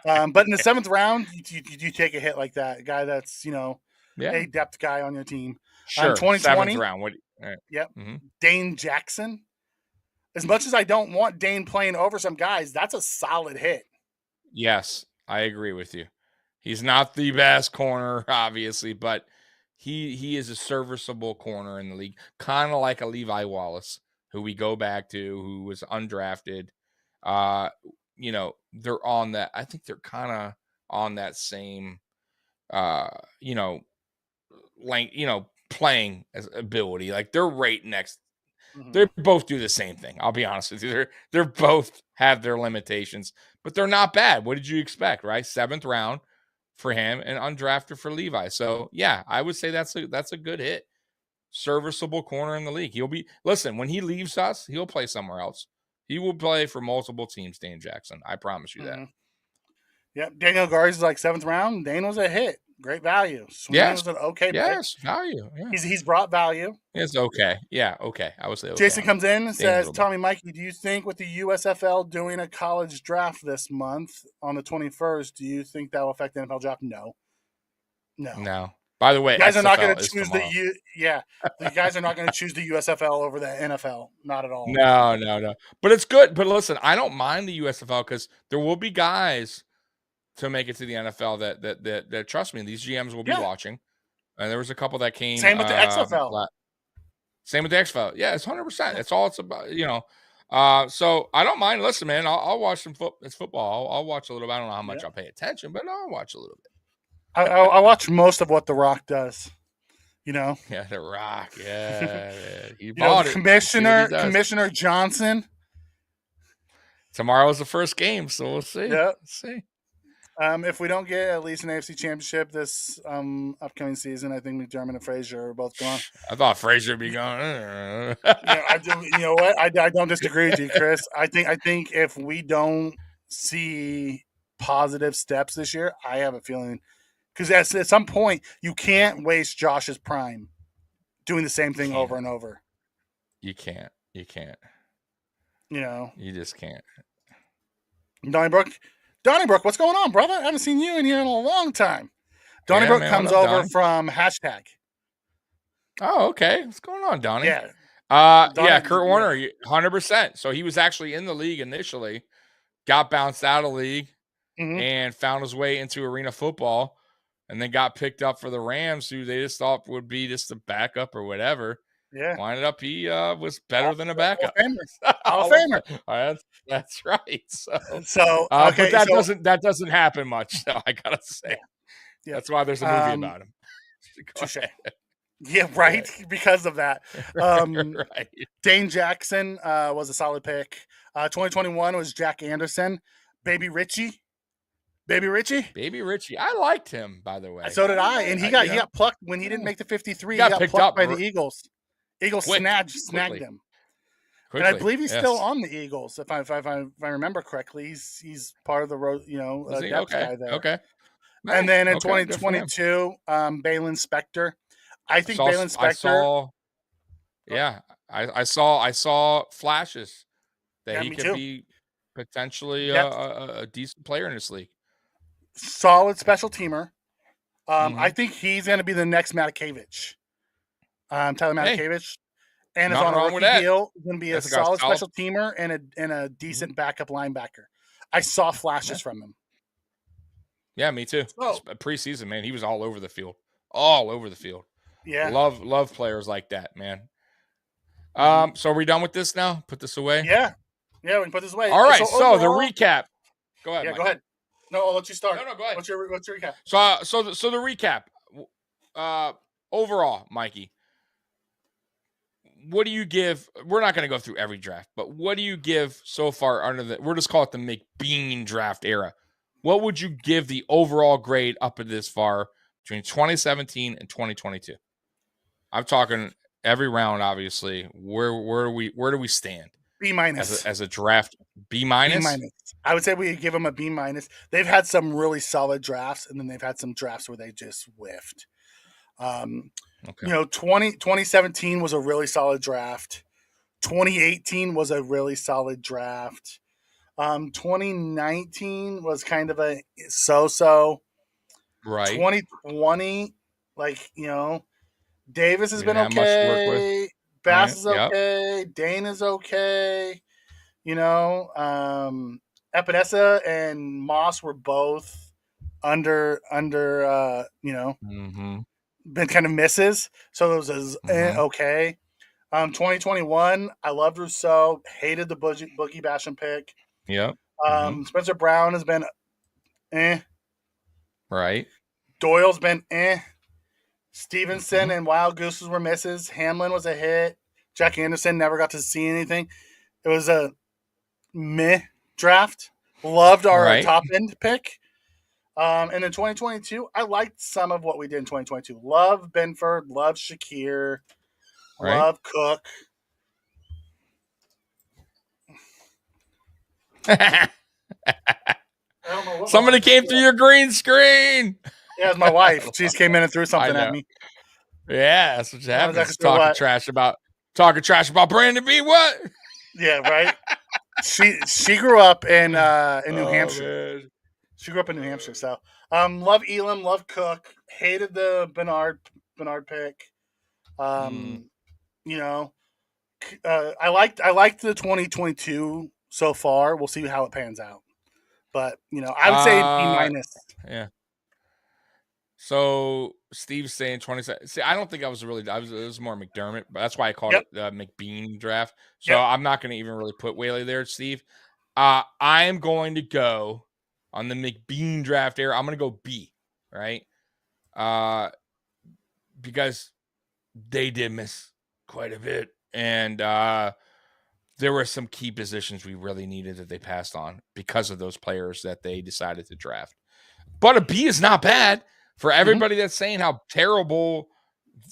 But in the 7th round, you take a hit like that, a guy that's a depth guy on your team. Sure. 2020 7th round. Yep. Mm-hmm. Dane Jackson. As much as I don't want Dane playing over some guys, that's a solid hit. Yes, I agree with you. He's not the best corner, obviously, but he is a serviceable corner in the league, kind of like a Levi Wallace, who we go back to, who was undrafted. They're on that. I think they're kind of on that same, playing as ability. Like they're right next. Mm-hmm. They both do the same thing. I'll be honest with you. They're both have their limitations, but they're not bad. What did you expect, right? 7th round for him and undrafted for Levi. So yeah, I would say that's a good hit. Serviceable corner in the league. When he leaves us, he'll play somewhere else. He will play for multiple teams, Dane Jackson. I promise you that. Yep. Daniel Garza is 7th round. Dane was a hit. great value. Sweeney was an okay pick. Yes, value. Yeah. He's brought value. It's okay. Yeah, okay. I would say okay. Jason comes in and says, Tommy, Mikey, do you think with the USFL doing a college draft this month on the 21st, do you think that will affect the NFL draft? No. By the way, you guys are not going to choose the guys are not going to choose the USFL over the NFL. Not at all. No. But it's good. But listen, I don't mind the USFL because there will be guys to make it to the NFL that trust me, these GMs will be watching. And there was a couple that came. Same with the XFL. Same with the XFL. Yeah, it's 100%. That's all it's about, So I don't mind. Listen, man, I'll watch some It's football. I'll watch a little bit. I don't know how much I'll pay attention, but I'll watch a little bit. I watch most of what The Rock does. Yeah, The Rock. Yeah, he bought it. Commissioner Johnson. Tomorrow's the first game, so we'll see. Yeah, let's see. If we don't get at least an AFC championship this upcoming season, I think McDermott and Frazier are both gone. I thought Frazier would be gone. I do. You know what? I don't disagree with you, Chris. I think if we don't see positive steps this year, I have a feeling because at some point you can't waste Josh's prime doing the same thing over and over. You can't. You just can't. Donnybrook, what's going on, brother? I haven't seen you in here in a long time. Donnybrook comes over from hashtag. Oh, okay. What's going on, Donnie? Yeah. Kurt Warner, 100%. So he was actually in the league initially, got bounced out of the league, and found his way into arena football, and then got picked up for the Rams, who they just thought would be just a backup or whatever. Yeah. Winded up, he was better than a backup. Hall of Famer. That's right. But that doesn't happen much. So I gotta say, that's why there's a movie about him. Touche. Yeah, right. Because of that, right. Dane Jackson was a solid pick. 2021 was Jack Anderson, Baby Richie. I liked him, by the way. So did I, and he got plucked when he didn't make the 53. He got picked plucked up by the Eagles. Eagles snagged him. Quickly. And I believe he's still on the Eagles, if I remember correctly. He's part of the road, depth guy there. Okay. And then in 2022, Balin Spector. I think Balin Spector. I saw flashes that he could be potentially a decent player in this league. Solid special teamer. I think he's going to be the next Matakevich. Tyler Matakevich. And is on a rookie deal. Going to be a solid special teamer and a decent backup linebacker. I saw flashes from him. Yeah, me too. Preseason, man, he was all over the field. Yeah. Love players like that, man. So are we done with this now? Put this away? Yeah, we can put this away. All right, so the recap. Go ahead, Yeah, Mike. go ahead. No, I'll let you start. No, go ahead. What's your recap? So the recap. Overall, Mikey, what do you give? We're not going to go through every draft, but what do you give so far we'll just call it the McBean draft era. What would you give the overall grade up to this far between 2017 and 2022? I'm talking every round, obviously. Where do we stand? B- as a draft. B-? B-. I would say we give them a B-. They've had some really solid drafts, and then they've had some drafts where they just whiffed. 2017 was a really solid draft. 2018 was a really solid draft. 2019 was kind of a so-so. Right. 2020, Davis has been okay. Bass is okay. Dane is okay. Epinesa and Moss were both under been kind of misses. So it was okay. 2021, I loved Rousseau. Hated the Boogie Basham pick. Yep. Spencer Brown has been Right. Doyle's been Stevenson and Wild Gooses were misses. Hamlin was a hit. Jack Anderson never got to see anything. It was a meh draft. Loved our top end pick. And in 2022, I liked some of what we did in 2022. Love Benford. Love Shakir. Love Cook. Somebody came through your green screen. Yeah, it was my wife. She just came in and threw something at me. Yeah, that's what happens. Exactly Talking trash about Brandon B. What? Yeah, right. She grew up in New Hampshire. Man. She grew up in New Hampshire. So love Elam, love Cook. Hated the Bernard pick. You know, I liked the 2022 so far. We'll see how it pans out. But I would say B minus. Yeah. So Steve's saying 27. See, I don't think I was really. It was more McDermott, but that's why I called it the McBean draft. So I'm not going to even really put Whaley there, Steve. I am going to go on the McBean draft era. I'm going to go B, right? Because they did miss quite a bit, and there were some key positions we really needed that they passed on because of those players that they decided to draft. But a B is not bad for everybody that's saying how terrible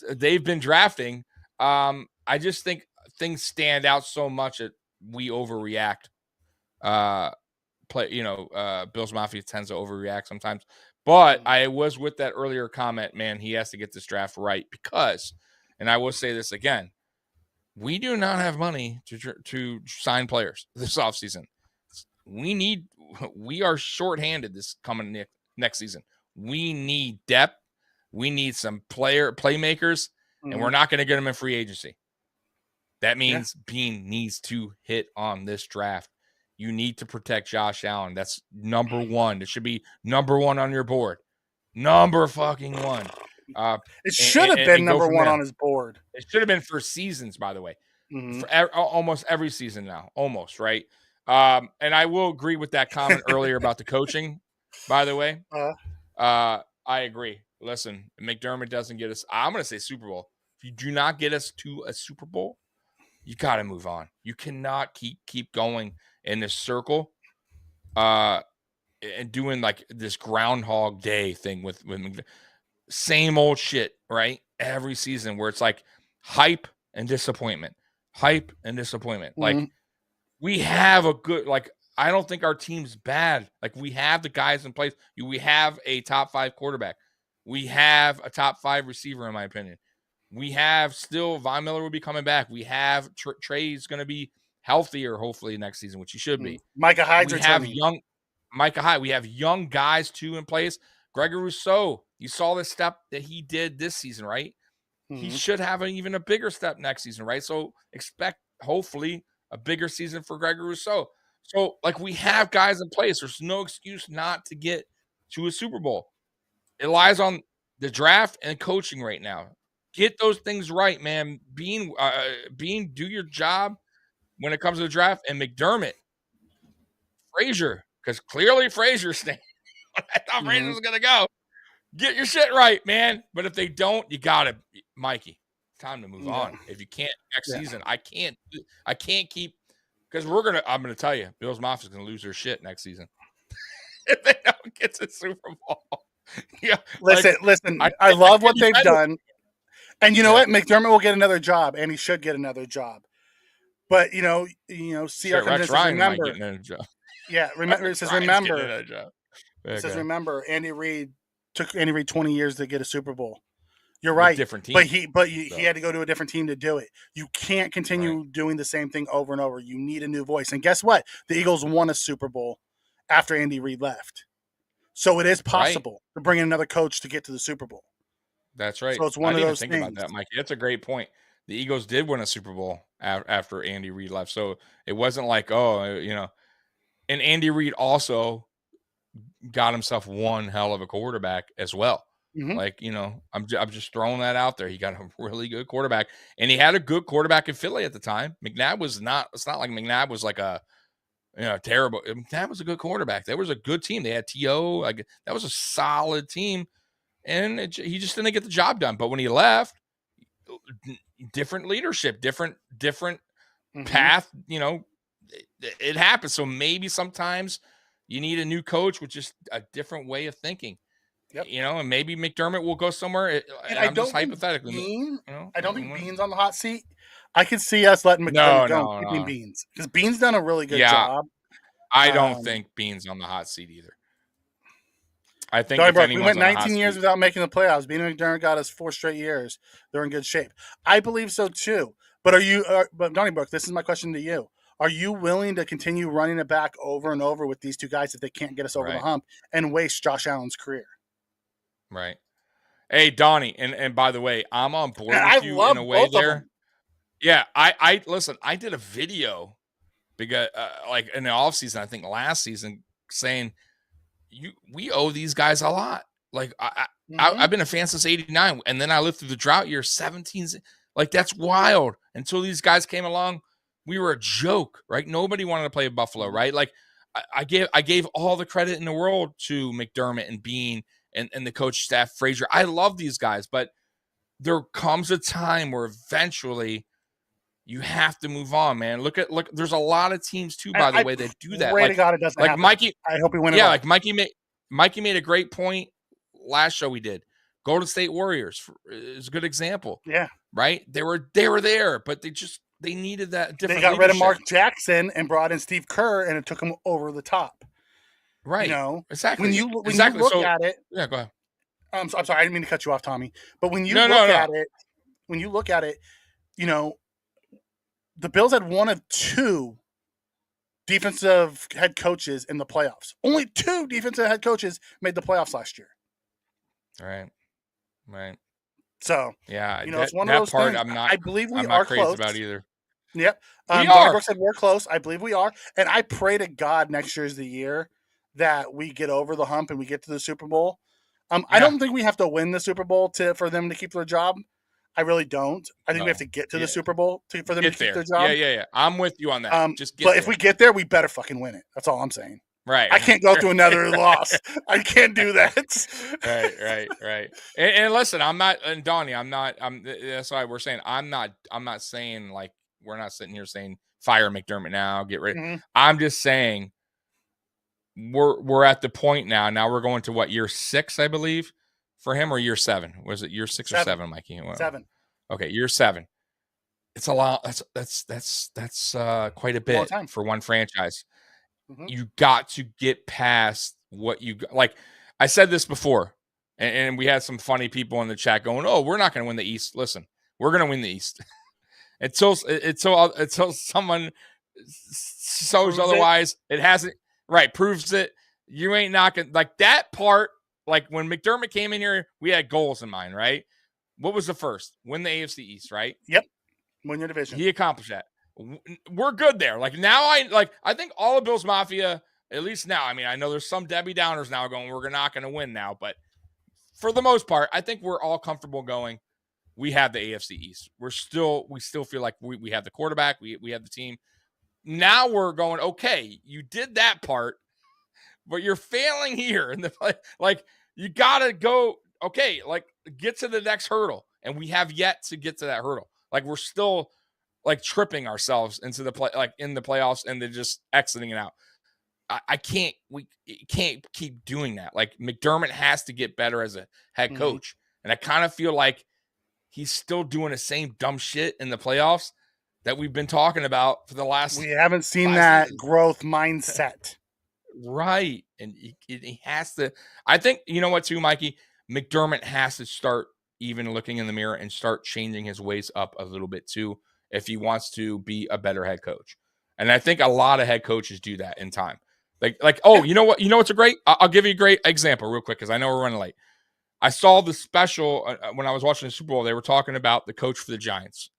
they've been drafting. I just think things stand out so much that we overreact. Bills Mafia tends to overreact sometimes. But I was with that earlier comment, man, he has to get this draft right because, and I will say this again, we do not have money to sign players this offseason. We are shorthanded this coming next season. We need depth. We need some playmakers, and we're not going to get them in free agency. That means Bean needs to hit on this draft. You need to protect Josh Allen. That's number one. It should be number one on your board. Number fucking one. It should have been number one on his board. It should have been for seasons, by the way. For almost every season now. Almost, right? And I will agree with that comment earlier about the coaching, by the way. I agree. Listen, McDermott doesn't get us. I'm going to say Super Bowl. If you do not get us to a Super Bowl, you got to move on. You cannot keep going in this circle and doing like this Groundhog Day thing with same old shit, right? Every season where it's like hype and disappointment. Like we have a good, like, I don't think our team's bad. Like we have the guys in place. We have a top 5 quarterback. We have a top 5 receiver, in my opinion. We have still Von Miller will be coming back. We have Trey's going to be healthier, hopefully next season, which he should be. Micah Hyde's returning. Micah Hyde. We have young guys too in place. Gregory Rousseau, you saw the step that he did this season, right? He should have even a bigger step next season, right? So expect hopefully a bigger season for Gregory Rousseau. So like we have guys in place. There's no excuse not to get to a Super Bowl. It lies on the draft and coaching right now. Get those things right, man. Bean, do your job when it comes to the draft. And McDermott, Frazier, because clearly Frazier's staying. I thought Frazier was going to go. Get your shit right, man. But if they don't, you got to, Mikey, time to move on. If you can't next season, I can't keep, because I'm going to tell you, Bills Mafia is going to lose their shit next season. If they don't get to Super Bowl. Listen, I love what they've done. And you know what? McDermott will get another job, and he should get another job. But CR Rex Ryan might get another job. Yeah, remember it says remember. It says remember. Andy Reid took 20 years to get a Super Bowl. You're right. Different team. But he had to go to a different team to do it. You can't continue doing the same thing over and over. You need a new voice. And guess what? The Eagles won a Super Bowl after Andy Reid left. So it is possible to bring in another coach to get to the Super Bowl. That's right. So it's one of those things. About that, Mikey. That's a great point. The Eagles did win a Super Bowl after Andy Reid left. So it wasn't like, and Andy Reid also got himself one hell of a quarterback as well. Like, I'm just throwing that out there. He got a really good quarterback, and he had a good quarterback in Philly at the time. McNabb was not, it's not like McNabb was like a, terrible. McNabb was a good quarterback. There was a good team. They had T.O. Like, that was a solid team. And he just didn't get the job done. But when he left, different leadership, different path, it happens. So maybe sometimes you need a new coach with just a different way of thinking. And maybe McDermott will go somewhere. And I'm just hypothetically. I don't think Bean's on the hot seat. I could see us letting McDermott go and keeping Beans. Because Bean's done a really good job. I don't think Bean's on the hot seat either. I think Sorry, if Brooke, we anyone's went on the hot 19 years seat, without making the playoffs. Being McDermott got us 4 straight years. They're in good shape. I believe so too. But but Donnybrook, this is my question to you. Are you willing to continue running it back over and over with these two guys if they can't get us over the right, hump and waste Josh Allen's career? right. Hey, Donnie, and by the way, I'm on And board I with you in love a way both of there. them. Yeah, I listen. I did a video because like in the offseason, I think last season, saying we owe these guys a lot. Like I've been a fan since '89, and then I lived through the drought year 17. Like that's wild. Until these guys came along, we were a joke, right? Nobody wanted to play Buffalo, right? Like I gave all the credit in the world to McDermott and Bean and the coach staff, Frazier. I love these guys, but there comes a time where eventually you have to move on, man. Look. There's a lot of teams too, by the way, that do that. Pray to God it doesn't happen. Mikey. I hope we win it Yeah, all. like Mikey made a great point last show we did. Golden State Warriors is a good example. Yeah, right. They were there, but they needed that different. They got rid of leadership. Mark Jackson and brought in Steve Kerr, and it took him over the top. Right. You know, exactly. When you look at it, yeah, go ahead. I'm sorry, I didn't mean to cut you off, Tommy. But when you when you look at it, you know, the Bills had one of two defensive head coaches in the playoffs. Only 2 defensive head coaches made the playoffs last year. Right. So yeah, it's one of those part things. I believe we are crazy close about either. Yep. We Donnie are. said we're close. I believe we are, and I pray to God next year's the year that we get over the hump and we get to the Super Bowl. I don't think we have to win the Super Bowl for them to keep their job. I really don't. I think we have to get to the Super Bowl for them to keep their job. Yeah. I'm with you on that. If we get there, we better fucking win it. That's all I'm saying. Right. I can't go through another loss. I can't do that. Right. And listen, I'm not, and Donnie, that's why we're saying, I'm not saying like, we're not sitting here saying fire McDermott now, get rid. Mm-hmm. I'm just saying we're at the point now. Now we're going to what, year 6, I believe, for him, or year 7? Was it year 6 or 7, Mikey? 7. Okay, year 7. It's a lot. That's quite a bit for one franchise. Mm-hmm. You got to get past what you like. I said this before, and we had some funny people in the chat going, "Oh, we're not going to win the East." Listen, we're going to win the East until someone shows otherwise. It hasn't. Right, proves it. You ain't knocking like that part. Like when McDermott came in here, we had goals in mind, right? What was the first? Win the AFC East, right? Yep. Win your division. He accomplished that. We're good there. Like now, I think all of Bills Mafia, at least now. I mean, I know there's some Debbie Downers now going, we're not going to win now, but for the most part, I think we're all comfortable going. We have the AFC East. We still feel like we have the quarterback. We have the team. Now we're going, okay, you did that part, but you're failing here in the play. Like you gotta go, okay, like get to the next hurdle, and we have yet to get to that hurdle. Like we're still like tripping ourselves into the play, like in the playoffs, and then just exiting it out. We can't keep doing that. Like McDermott has to get better as a head coach, and I kind of feel like he's still doing the same dumb shit in the playoffs that we've been talking about for the last. We haven't seen that growth mindset. Right. And he has to, I think, you know what, too, Mikey? McDermott has to start even looking in the mirror and start changing his ways up a little bit, too, if he wants to be a better head coach. And I think a lot of head coaches do that in time. Oh, you know what? You know what's a great? I'll give you a great example real quick because I know we're running late. I saw the special when I was watching the Super Bowl. They were talking about the coach for the Giants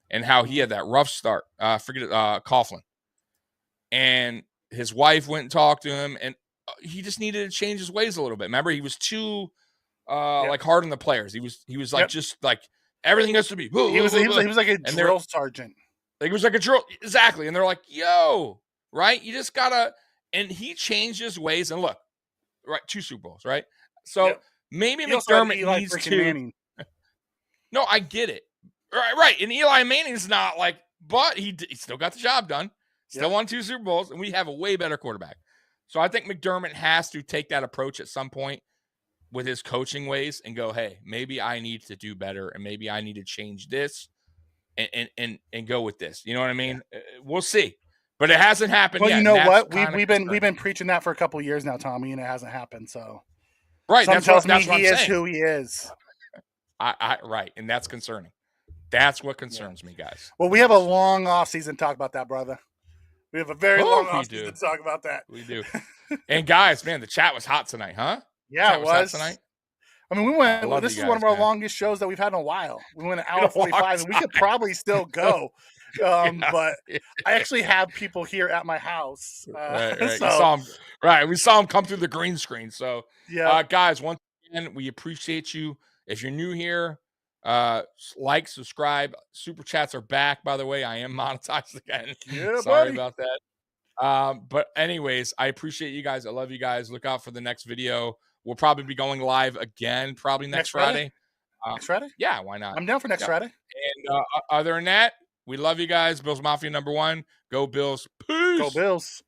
and how he had that rough start. Coughlin. And his wife went and talked to him, and he just needed to change his ways a little bit. Remember, he was too like hard on the players. He was like just like everything has to be. He was like a drill sergeant. Like, he was like a drill, exactly. And they're like, "Yo, right? You just gotta." And he changed his ways. And look, right, 2 Super Bowls, right? So maybe McDermott needs to. Manning. No, I get it. Right, and Eli Manning's not like, but he still got the job done. Still won 2 Super Bowls, and we have a way better quarterback. So I think McDermott has to take that approach at some point with his coaching ways and go, hey, maybe I need to do better, and maybe I need to change this and go with this. You know what I mean? We'll see. But it hasn't happened yet. Well, you know what? We've been preaching that for a couple of years now, Tommy, and it hasn't happened. So Right. Something tells me that's what he I'm is saying. who he is. Right. And that's concerning. That's what concerns me, guys. Well, we have a long off season to talk about that, brother. We have a very long off season to talk about that. We do. And guys, man, the chat was hot tonight, huh? Yeah, Chat it was. Hot tonight. I mean, we went. Love This you is one guys, of our man. longest shows that we've had in a while. We went an In a hour 45, and we could probably still go. But I actually have people here at my house. Right. So, You saw him. Right. We saw him come through the green screen. So, yeah, guys, once again, we appreciate you. If you're new here, like, subscribe. Super chats are back, by the way. I am monetized again. Yeah, Sorry buddy. about that. But anyways, I appreciate you guys. I love you guys. Look out for the next video. We'll probably be going live again, probably next Friday. Next Friday? Yeah, why not? I'm down for next Friday. And other than that, we love you guys. Bills Mafia #1. Go Bills. Peace. Go Bills.